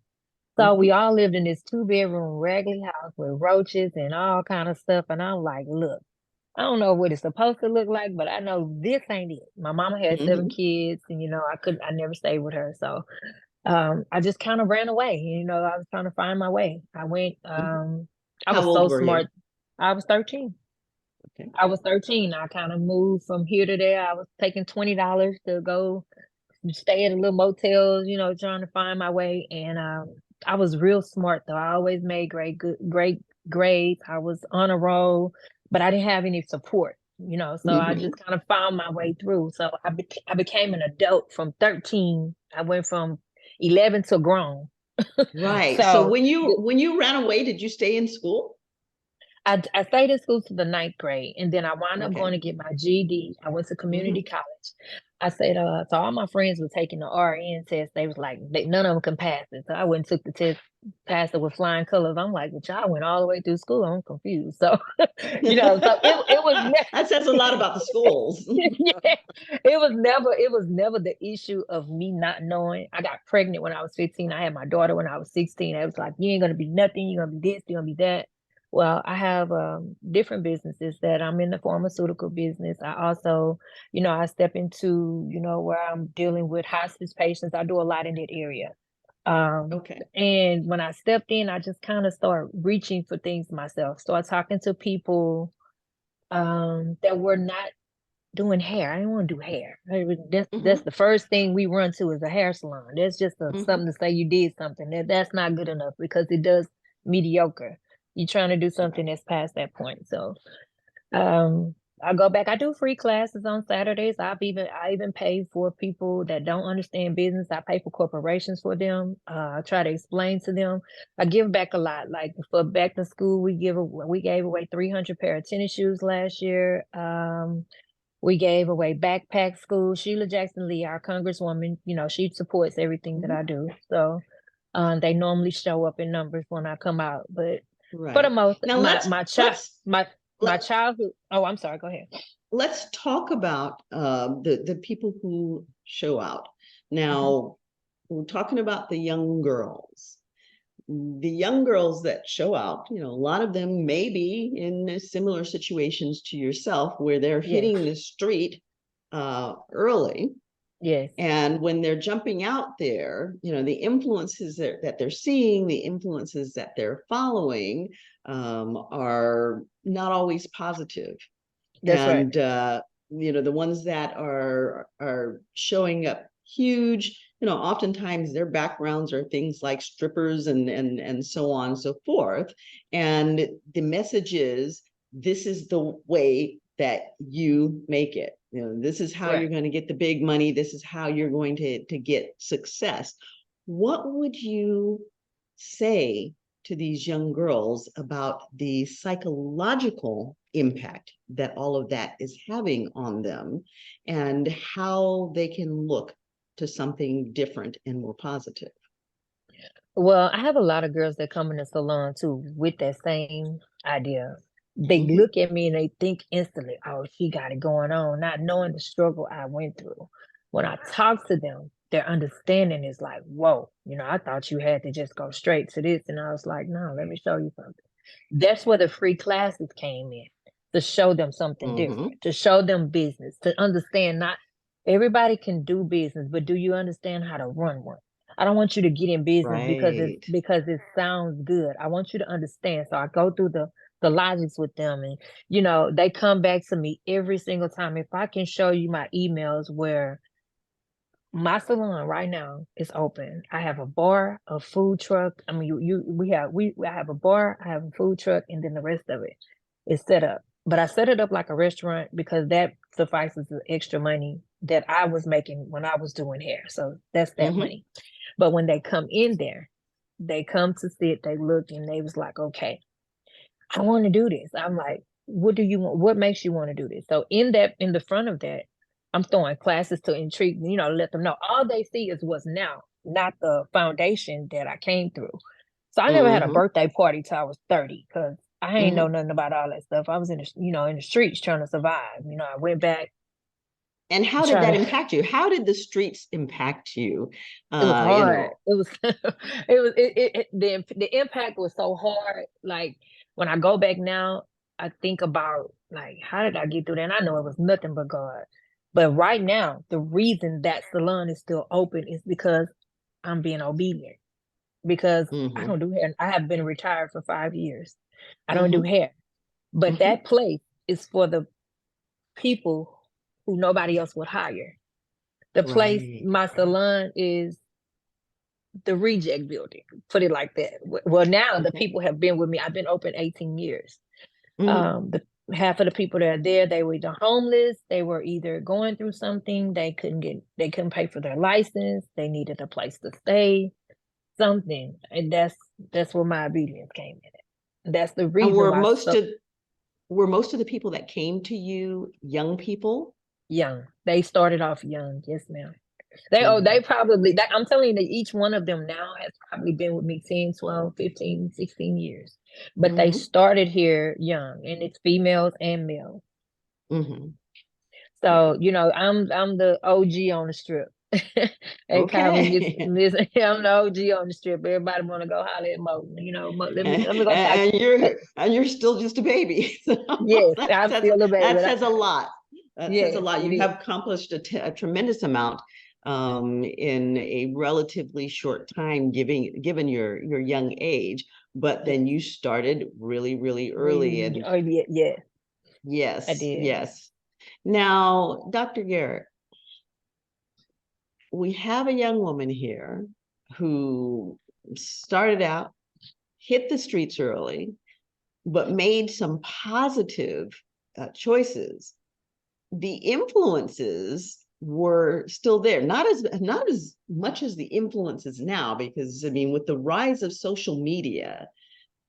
So we all lived in this 2-bedroom raggedy house with roaches and all kind of stuff. And I'm like, look, I don't know what it's supposed to look like, but I know this ain't it. My mama had 7 kids, and you know, I never stayed with her. So I just kind of ran away. You know, I was trying to find my way. I went, I
How
was
old
so
were you?
smart. I was 13.
Okay.
I was 13. I kind of moved from here to there. I was taking $20 to go stay at a little motels, you know, trying to find my way. And I was real smart though. I always made great grades. I was on a roll, but I didn't have any support, you know. So I just kind of found my way through. So I became an adult from 13. I went from 11 to grown.
Right. So
So
when you ran away, did you stay in school?
I stayed in school to the 9th grade, and then I wound up going
Okay.
to get my GED. I went to community college. I said, so all my friends were taking the RN test. They was like, none of them can pass it. So I went and took the test, passed it with flying colors. I'm like, but y'all went all the way through school. I'm confused. So, you know, so it was
That says a lot about the schools.
yeah, it was never the issue of me not knowing. I got pregnant when I was 15. I had my daughter when I was 16. It was like, you ain't gonna be nothing, you're gonna be this, you're gonna be that. Well, I have different businesses that I'm in the pharmaceutical business. I also, you know, I step into, you know, where I'm dealing with hospice patients. I do a lot in that area.
Okay.
And when I stepped in, I just kind of started reaching for things myself. Started talking to people that were not doing hair. I didn't want to do hair. That's the first thing we run to is a hair salon. That's just something to say you did something. That's not good enough because it does mediocre. You're trying to do something that's past that point. So I go back. I do free classes on Saturdays. I even pay for people that don't understand business. I pay for corporations for them. I try to explain to them. I give back a lot. Like for back to school, we gave away 300 pair of tennis shoes last year. We gave away backpack school. Sheila Jackson Lee, our congresswoman, you know, she supports everything that I do. So they normally show up in numbers when I come out. But for the
Right.
most,
Now
my childhood. Oh, I'm sorry. Go ahead.
let's talk about the people who show out. Now, we're talking about the young girls. The young girls that show out, you know, a lot of them may be in similar situations to yourself where they're
Yes.
hitting the street early.
Yes.
And when they're jumping out there, you know, the influences that they're seeing, the influences that they're following are not always positive.
That's right.
And you know, the ones that are showing up huge, you know, oftentimes their backgrounds are things like strippers and so on and so forth. And the message is, this is the way that you make it. You know, this is how you're going to get the big money. This is how you're going to get success. What would you say to these young girls about the psychological impact that all of that is having on them, and how they can look to something different and more positive?
Well, I have a lot of girls that come in the salon too with that same idea. They
Mhm.
look at me and they think instantly, oh, she got it going on, not knowing the struggle I went through. When I talk to them, their understanding is like, whoa, you know, I thought you had to just go straight to this. And I was like, no, let me show you something. That's where the free classes came in, to show them something
Mhm.
different, to show them business, to understand not everybody can do business, but do you understand how to run one? I don't want you to get in business
Right.
because it sounds good. I want you to understand. So I go through the logics with them, and you know, they come back to me every single time. If I can show you my emails where my salon right now is open. I have a bar, a food truck. I mean, I have a bar, I have a food truck, and then the rest of it is set up. But I set it up like a restaurant because that suffices the extra money that I was making when I was doing hair. So that's that
Mhm.
money. But when they come in there, they come to sit, they look, and they was like, okay, I want to do this. I'm like, what do you want? What makes you want to do this? So in the front of that, I'm throwing classes to intrigue, you know, let them know. All they see is what's now, not the foundation that I came through. So I never had a
Mhm.
birthday party till I was 30 because I ain't know
Mhm.
nothing about all that stuff. I was in the, you know, in the streets trying to survive. You know, I went back
And how
and
did
tried
that
to.
impact you? How did the streets impact you?
It was
You
hard.
know.
It was the impact was so hard. Like when I go back now, I think about like how did I get through that? And I know it was nothing but God. But right now, the reason that salon is still open is because I'm being obedient. Because I
Mhm.
don't do hair. I have been retired for 5 years. I don't do
Mhm.
hair. But
Mhm.
that place is for the people who nobody else would hire. The place,
Right.
my salon is the reject building, put it like that. Well, now the
Okay.
people have been with me. I've been open 18 years.
Mhm.
The half of the people that are there, they were either homeless, they were either going through something, they couldn't pay for their license, they needed a place to stay, something. And that's where my obedience came in. That's the
And
reason why so
were most of the people that came to you young people?
young. They started off young, yes, ma'am. They
Mhm.
probably that I'm telling you that each one of them now has probably been with me 10, 12, 15, 16 years. But they
Mhm.
started here young, and it's females and males.
Mhm.
So, you know, I'm the OG on the strip. They call me
Okay.
Miss I'm the OG on the strip. Everybody wanna go holler at Mo. You know, Mo, let me go talk.
and
Uh,
you're still just a baby. So
yes,
that
I'm
says
still a baby.
that says a lot. That says a
Yes,
lot.
it
You
is.
have accomplished a tremendous amount in a relatively short time, given your young age. But
Yes.
then you started really, really early,
Really,
and
oh yeah, yeah, I
yes,
did.
yes. Now, Dr. Garrett, we have a young woman here who started out, hit the streets early, but made some positive choices. The influences were still there, not as much as the influences now, because I mean, with the rise of social media,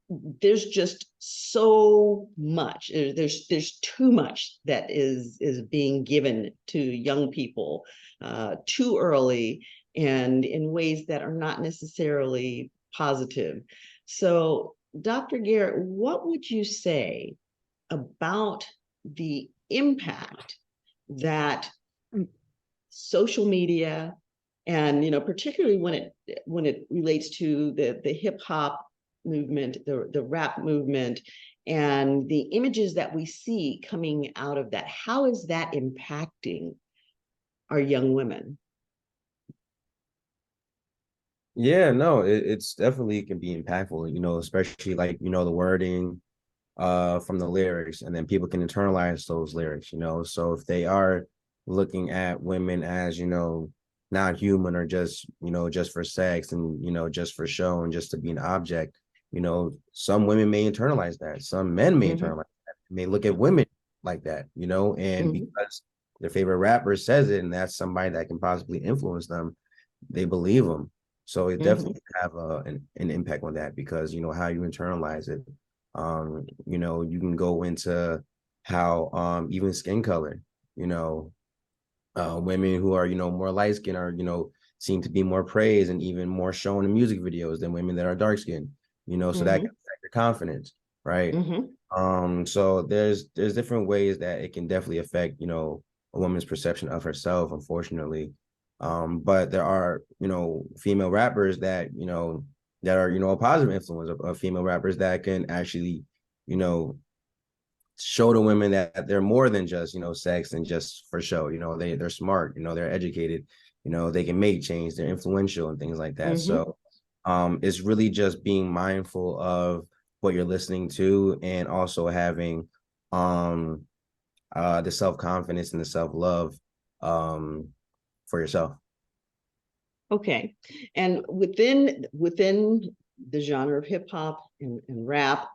there's just so much. There's too much that is being given to young people too early, and in ways that are not necessarily positive. So, Dr. Garrett, what would you say about the impact that social media, and particularly when it relates to the hip hop movement, the rap movement, and the images that we see coming out of that, how is that impacting our young women?
Yeah, no, it's definitely can be impactful, you know, especially like, you know, the wording from the lyrics, and then people can internalize those lyrics, you know. So if they are looking at women as, you know, not human, or just, you know, just for sex, and, you know, just for show, and just to be an object, you know, some women may internalize that, some men may
Mm-hmm.
internalize that, may look at women like that, you know, and
Mm-hmm.
because their favorite rapper says it, and that's somebody that can possibly influence them, they believe them. So it
Mm-hmm.
definitely have an impact on that, because, you know, how you internalize it. You know, you can go into how even skin color, you know, women who are, you know, more light skinned are, you know, seem to be more praised and even more shown in music videos than women that are dark skinned, you know, so that
Mm-hmm.
can affect your confidence, right?
Mm-hmm.
So there's different ways that it can definitely affect, you know, a woman's perception of herself, unfortunately. But there are, you know, female rappers that, you know, that are, you know, a positive influence of female rappers that can actually, you know, show the women that they're more than just, you know, sex and just for show. You know, they're smart, you know, they're educated, you know, they can make change, they're influential and things like that.
Mm-hmm.
So it's really just being mindful of what you're listening to, and also having um the self-confidence and the self-love um for yourself.
Okay. And within the genre of hip hop and rap,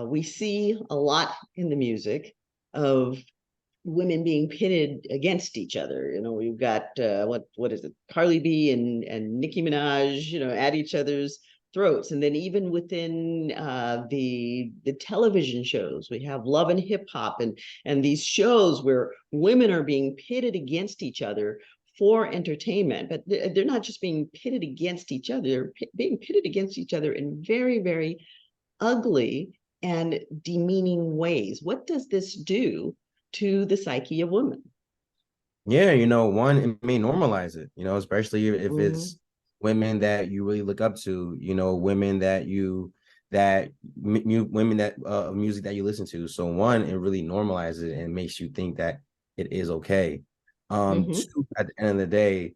we see a lot in the music of women being pitted against each other. You know, we've got what is it, Carly B and Nicki Minaj, you know, at each other's throats. And then even within the television shows, we have Love and Hip Hop and these shows where women are being pitted against each other for entertainment. But they're not just being pitted against each other, they're being pitted against each other in very, very ugly and demeaning ways. What does this do to the psyche of women?
Yeah, you know, one, it may normalize it, you know, especially if
Mm-hmm.
it's women that you really look up to, you know, women that that women that music that you listen to. So one, it really normalizes it and makes you think that it is okay.
Mm-hmm.
Two, at the end of the day,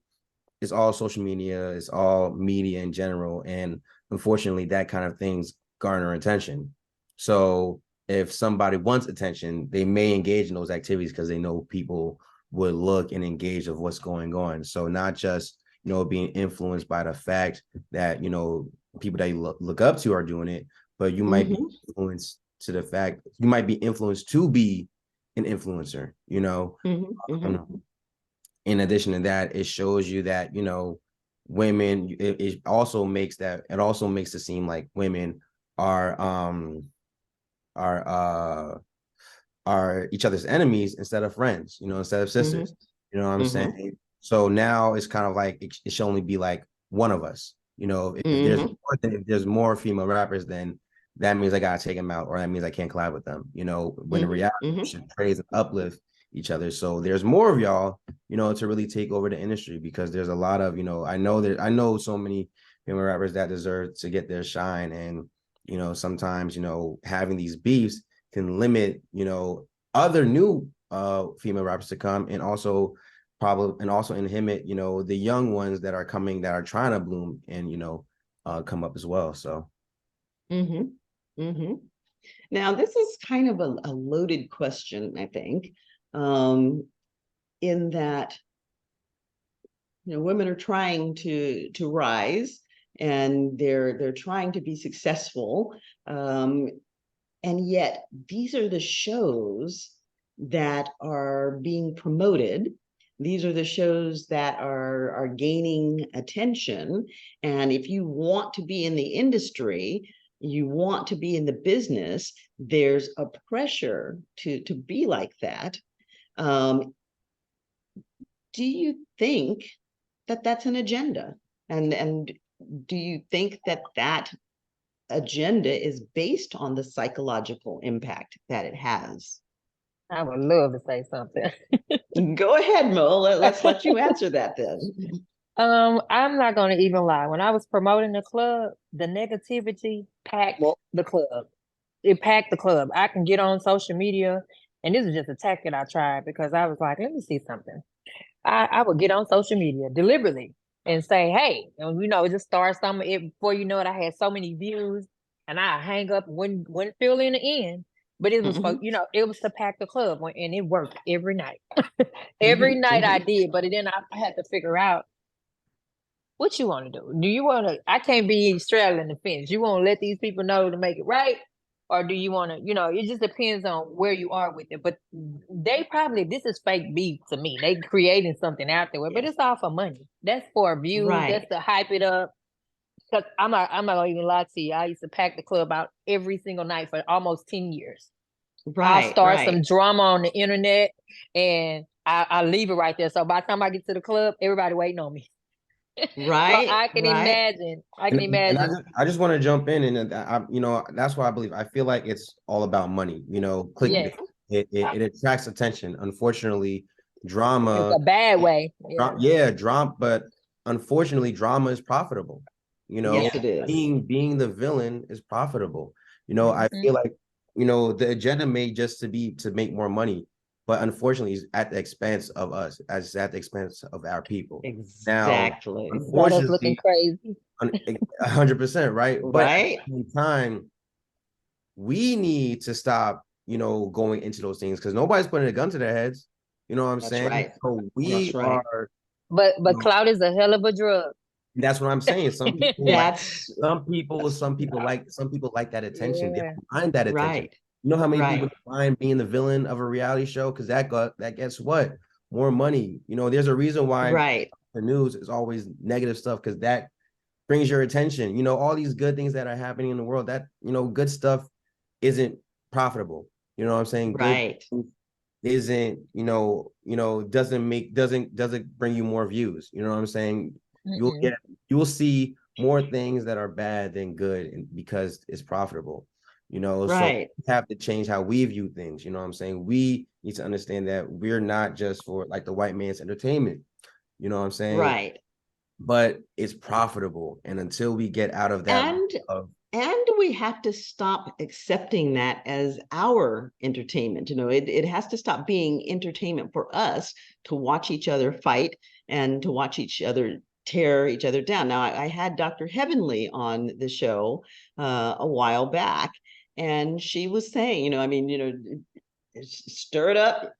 it's all social media, it's all media in general, and unfortunately, that kind of things garner attention. So if somebody wants attention, they may engage in those activities because they know people would look and engage of what's going on. So not just, you know, being influenced by the fact that, you know, people that you look up to are doing it, but you might be
Mm-hmm.
influenced to the fact you might be influenced to be an influencer, you know.
Mm-hmm. Mm-hmm.
In addition to that, it shows you that, you know, women, it also makes that, it also makes it seem like women are are uh are each other's enemies instead of friends, you know, instead of sisters. You know what I'm
Mm-hmm.
saying? So now it's kind of like it should only be like one of us. You know,
Mm-hmm.
if there's more female rappers, then that means I gotta take them out, or that means I can't collab with them. You know, when in
Mm-hmm.
reality, we
Mm-hmm.
should praise and uplift each other. So there's more of y'all, you know, to really take over the industry, because there's a lot of, you know, I know so many female rappers that deserve to get their shine, and you know, sometimes, you know, having these beefs can limit, you know, other new female rappers to come, and also inhibit, you know, the young ones that are coming, that are trying to bloom and, you know, come up as well. So
Mm-hmm. Mm-hmm. Now, this is kind of a loaded question, I think, um, in that, you know, women are trying to rise, and they're trying to be successful, and yet these are the shows that are being promoted. These are the shows that are gaining attention. And if you want to be in the industry, you want to be in the business, there's a pressure to be like that. Um, do you think that that's an agenda? And do you think that that agenda is based on the psychological impact that it has?
I would love to say something.
Go ahead, Mo. Let's let you answer that then.
I'm not gonna even lie. When I was promoting the club, the negativity packed
Well,
the club. It packed the club. I can get on social media, and this is just a tactic I tried because I was like, let me see something. I would get on social media deliberately and say, hey, and just start something. Before you know it, I had so many views, and I hang up, wouldn't feel in the end. But it was for, it was to pack the club, and it worked every night. Every night I did, but then I had to figure out what you want to do. Do you want to? I can't be straddling the fence. You want to let these people know to make it right, or do you want to? It just depends on where you are with it. But they probably, this is fake beef to me. They creating something out there, but it's all for money. That's for views.
Right.
That's to hype it up. Because I'm not gonna even lie to you. I used to pack the club out every single night for almost 10 years.
Right.
I'll start some drama on the internet, and I leave it right there. So by the time I get to the club, everybody waiting on me.
Right.
So I can imagine. I can imagine.
And I just want to jump in, and that's why I feel like it's all about money. Clickbait.
Yes.
It attracts attention. Unfortunately, drama.
It's a bad way.
Drama, but unfortunately, drama is profitable.
Yes, it is.
Being the villain is profitable. I
Mhm.
feel like the agenda made just to make more money, but unfortunately, it's at the expense of us, as at the expense of our people.
Exactly.
Now,
Got us looking
unfortunately,
crazy.
100%, right? But at
Right.
the same time, we need to stop, going into those things, because nobody's putting a gun to their heads. You know what I'm
That's
saying?
right.
So we
That's right.
are.
But clout is a hell of a drug.
That's what I'm saying. Some people
That's
some people like that attention. They
Yeah.
don't mind that attention.
right.
You know how many
Right.
people find being the villain of a reality show? Because that gets what? More money. There's a reason why
Right.
the news is always negative stuff, because that brings your attention. All these good things that are happening in the world, that good stuff isn't profitable. You know what I'm saying?
Right.
Good isn't, doesn't bring you more views. You know what I'm saying?
Mm-mm.
You will see more things that are bad than good, because it's profitable. So
Right.
we have to change how we view things. You know what I'm saying? We need to understand that we're not just for like the white man's entertainment. You know what I'm saying?
Right.
But it's profitable, and until we get out of that
And we have to stop accepting that as our entertainment. It has to stop being entertainment for us to watch each other fight and to watch each other tear each other down. Now, I had Dr. Heavenly on the show a while back, and she was saying, stir it up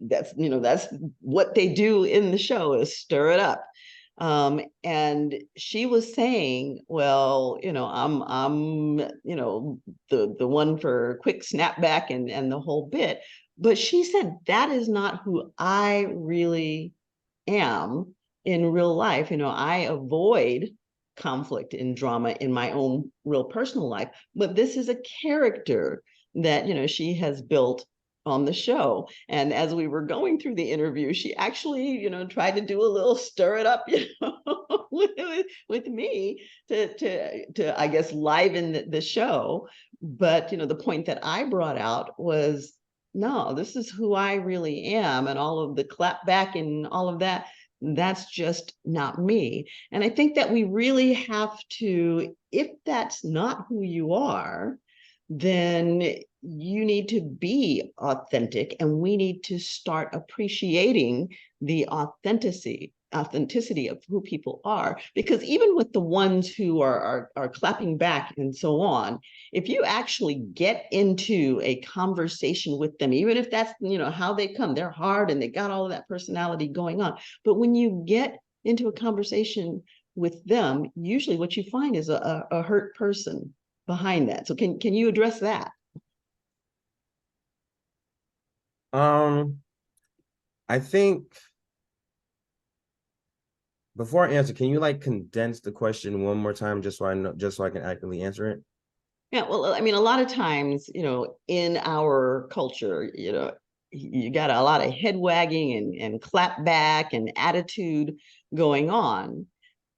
that's what they do in the show, is stir it up. And she was saying, well, I'm the one for quick snapback and the whole bit. But she said that is not who I really am in real life. I avoid conflict and drama in my own real personal life, but this is a character that she has built on the show. And as we were going through the interview, she actually tried to do a little stir it up with me to I guess liven the show. But the point that I brought out was, no, this is who I really am, and all of the clap back and all of that, that's just not me. And I think that we really have to, if that's not who you are, then you need to be authentic, and we need to start appreciating the authenticity of who people are. Because even with the ones who are clapping back and so on, if you actually get into a conversation with them, even if that's how they come, they're hard and they got all of that personality going on, but when you get into a conversation with them, usually what you find is a hurt person behind that. So can you address that?
I think, before I answer, can you condense the question one more time, just so I can accurately answer it?
Yeah, well, I mean, a lot of times, in our culture, you got a lot of head wagging and clap back and attitude going on.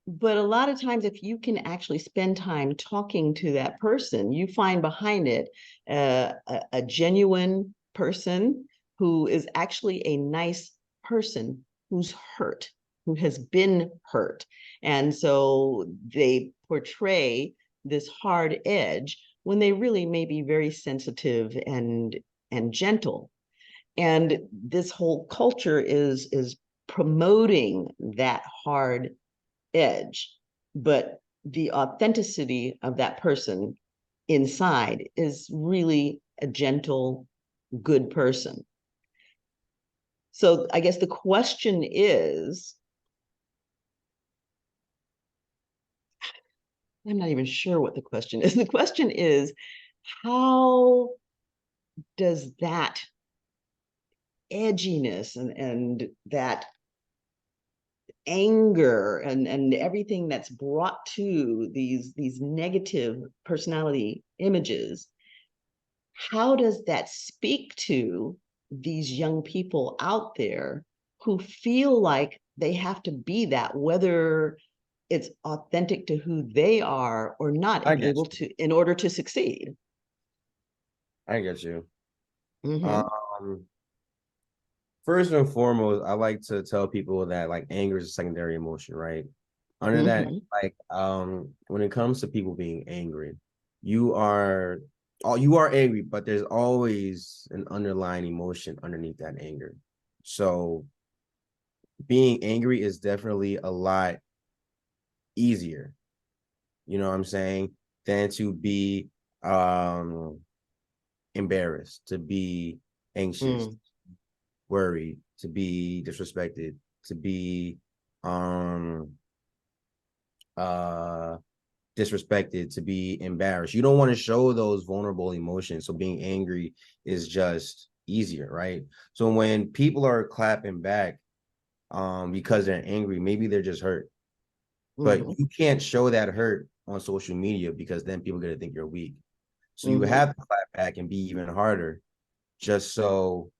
But a lot of times, if you can actually spend time talking to that person, you find behind it a genuine person who is actually a nice person who's hurt, who has been hurt. And so they portray this hard edge when they really may be very sensitive and gentle. And this whole culture is promoting that hard edge, but the authenticity of that person inside is really a gentle, good person. So I guess the question is, I'm not even sure what the question is. The question is, how does that edginess and that anger and everything that's brought to these negative personality images, how does that speak to these young people out there who feel like they have to be that, whether it's authentic to who they are or not,
I
and
get
able
you.
to, in order to succeed?
I get you.
Mhm.
First and foremost, I like to tell people that like anger is a secondary emotion, right? Under that,
Mhm.
like when it comes to people being angry, you are you are angry, but there's always an underlying emotion underneath that anger. So being angry is definitely a lot easier, you know what I'm saying, than to be embarrassed, to be anxious,
Mm.
worried, to be disrespected, to be um uh disrespected, to be embarrassed. You don't want to show those vulnerable emotions. So being angry is just easier, right? So when people are clapping back because they're angry, maybe they're just hurt. But
Mhm.
you can't show that hurt on social media because then people are gonna think you're weak. So you
Mhm.
have to clap back and be even harder just so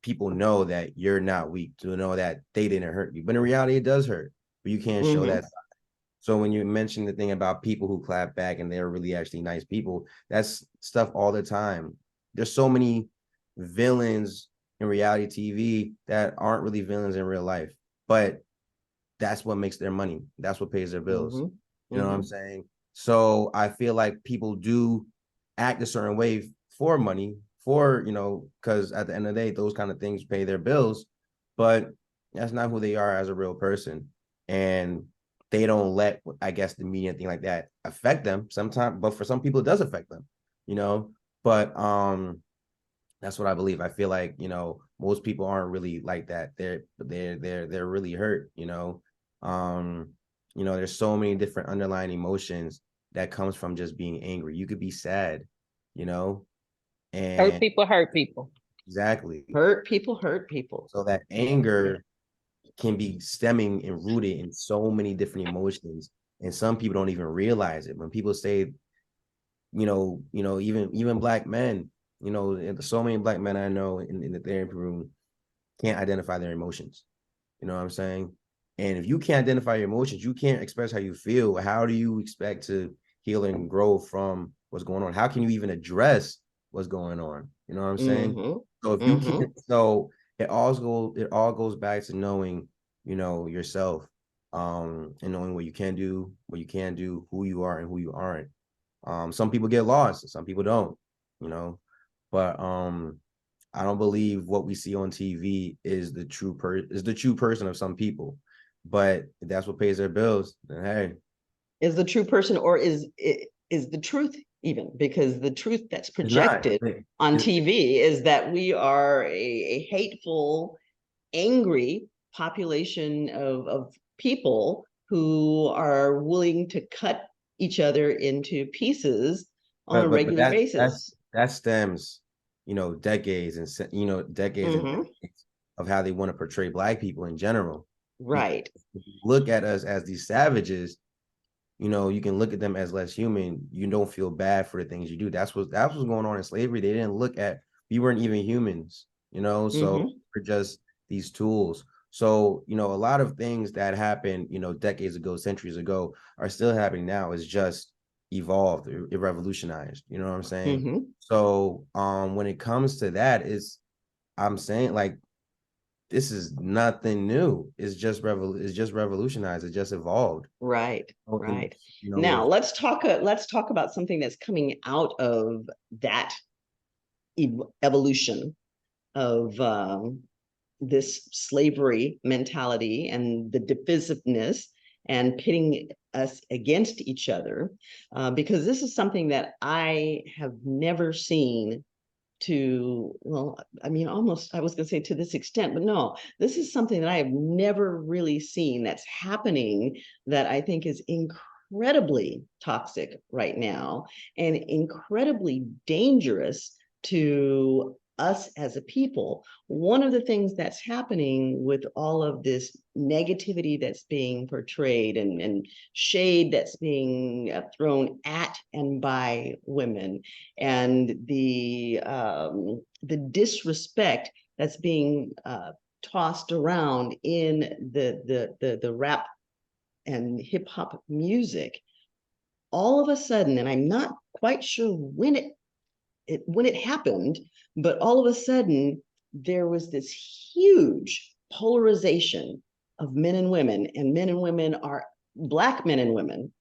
people know that you're not weak, to know that they didn't hurt you. But in reality, it does hurt, but you can't show
Mhm.
that. So when you mentioned the thing about people who clap back and they're really actually nice people, that's stuff all the time. There's so many villains in reality TV that aren't really villains in real life, but that's what makes their money. That's what pays their bills.
Mhm.
You know what I'm
Mhm.
saying? So I feel like people do act a certain way for money, for, because at the end of the day, those kind of things pay their bills, but that's not who they are as a real person. And they don't let, I guess, the media and thing like that affect them sometimes, but for some people it does affect them, you know. But that's what I believe. I feel like, most people aren't really like that. They're really hurt, there's so many different underlying emotions that comes from just being angry. You could be sad, you know,
Hurt
and
people hurt people.
exactly.
Hurt people hurt people.
So that anger can be stemming and rooted in so many different emotions. And some people don't even realize it. When people say, even black men, and so many black men I know in the therapy room can't identify their emotions. You know what I'm saying? And if you can't identify your emotions, you can't express how you feel. How do you expect to heal and grow from what's going on? How can you even address what's going on? You know what I'm saying?
Mhm.
So if you
Mhm.
can't, so it all goes back to knowing, yourself, and knowing what you can do, what you can do, who you are and who you aren't. Some people get lost, some people don't, you know, but I don't believe what we see on TV is the true person of some people. But if that's what pays their bills, then hey.
Is the true person, or is the truth even? Because the truth that's
It's not.
projected on TV is that we are a hateful, angry population of people who are willing to cut each other into pieces on a
but
regular
that
basis.
that stems, decades and decades and
Mhm.
decades of how they want to portray Black people in general. Because
Right.
if you look at us as these savages, you can look at them as less human. You don't feel bad for the things you do. That's what's going on in slavery. They didn't look at, we weren't even humans, so
Mhm.
we're just these tools. So, a lot of things that happened, decades ago, centuries ago are still happening now. It's just evolved, it revolutionized, you know what I'm saying?
Mhm.
So when it comes to that, I'm saying, like, this is nothing new. It's just revolutionized, it just evolved.
Right.
And
Right.
you know,
Now
with
let's talk about something that's coming out of that evolution of this slavery mentality and the divisiveness and pitting us against each other, because this is something that I have never seen to, well, I mean, almost, I was going to say to this extent, but no, this is something that I have never really seen that's happening that I think is incredibly toxic right now and incredibly dangerous to us as a people. One of the things that's happening with all of this negativity that's being portrayed and shade that's being thrown at and by women, and the disrespect that's being tossed around in the rap and hip hop music, all of a sudden, and I'm not quite sure when it happened, but all of a sudden there was this huge polarization of men and women, and men and women are, Black men and women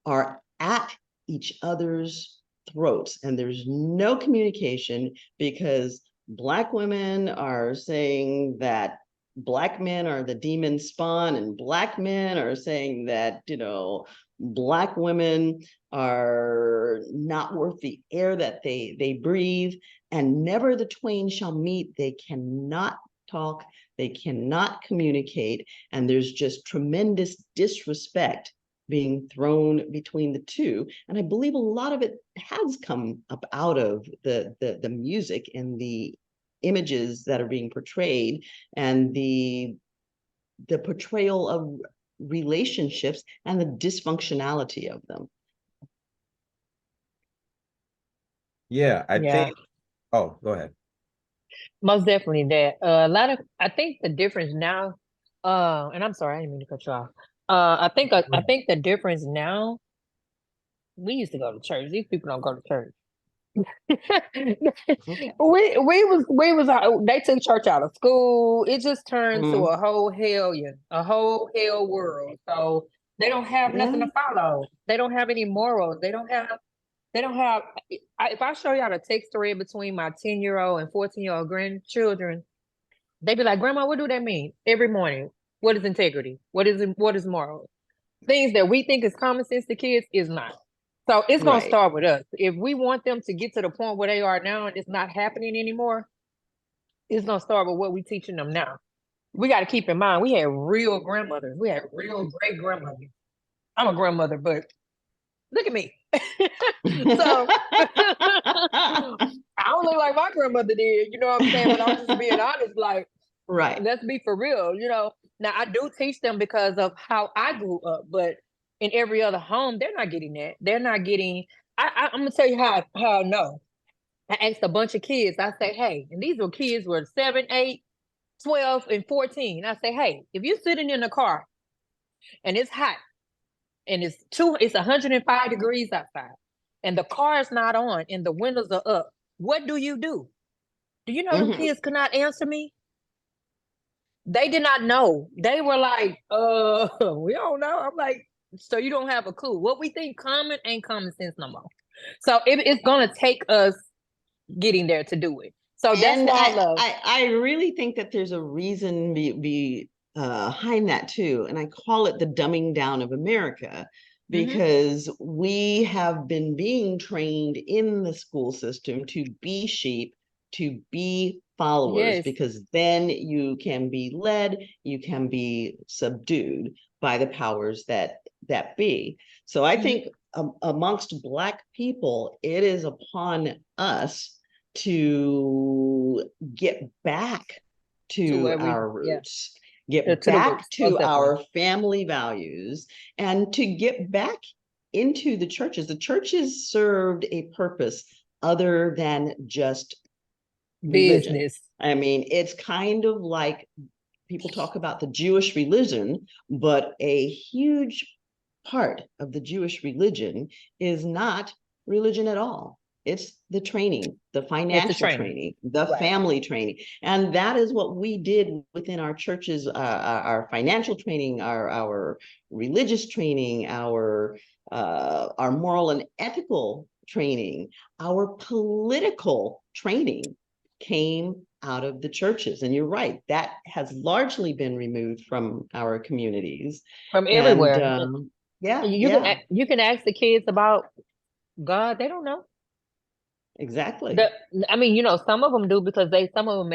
are at each other's throats, and there's no communication because Black women are saying that Black men are the demon spawn, and Black men are saying that, you know, Black women are not worth the air that they breathe, and never the twain shall meet. They cannot talk, they cannot communicate, and there's just tremendous disrespect being thrown between the two. And I believe a lot of it has come up out of the music and the images that are being portrayed, and the portrayal of relationships and the dysfunctionality of them.
Yeah, I think. Oh, go ahead.
Most definitely that. I think the difference now, and I'm sorry, I didn't mean to cut you off. I think the difference now, we used to go to church. These people don't go to church. They took church out of school. It just turned to a whole hell world. So they don't have nothing to follow. They don't have any morals. They don't have. If I show y'all the text thread between my 10-year-old and 14-year-old grandchildren, they be like, "Grandma, what do that mean?" Every morning, what is integrity? What is moral? Things that we think is common sense to kids is not. So it's gonna start with us. If we want them to get to the point where they are now and it's not happening anymore, it's gonna start with what we teaching them now. We got to keep in mind we had real grandmothers. We had real great grandmothers. I'm a grandmother, but look at me. So I don't look like my grandmother did, you know what I'm saying? But I'm just being honest, like, let's be for real, you know. Now I do teach them because of how I grew up, but in every other home, they're not getting that. They're not getting. I'm gonna tell you how I know. I asked a bunch of kids. I say, hey, and these were kids were 7, 8, 12, and 14. I say, hey, if you're sitting in the car and it's hot and it's 105 degrees outside and the car is not on and the windows are up, what do you do? Do you know them kids could not answer me? They did not know. They were like, we don't know. I'm like, so you don't have a clue. What we think common ain't common sense no more. So it's gonna take us getting there to do it. So that's why
I really think that there's a reason behind that too. And I call it the dumbing down of America, because we have been being trained in the school system to be sheep, to be followers, because then you can be led, you can be subdued by the powers that be. So I think amongst Black people, it is upon us to get back to our roots, get back to our family values, and to get back into the churches. The churches served a purpose other than just religion. Business. I mean, it's kind of like people talk about the Jewish religion, but a huge part of the Jewish religion is not religion at all. It's the training, the financial training, the family training. And that is what we did within our churches, our financial training, our religious training, our moral and ethical training, our political training came out of the churches. And you're right, that has largely been removed from our communities.
From
And
everywhere.
yeah,
You can ask the kids about God. They don't know.
exactly.
I mean, some of them do because some of them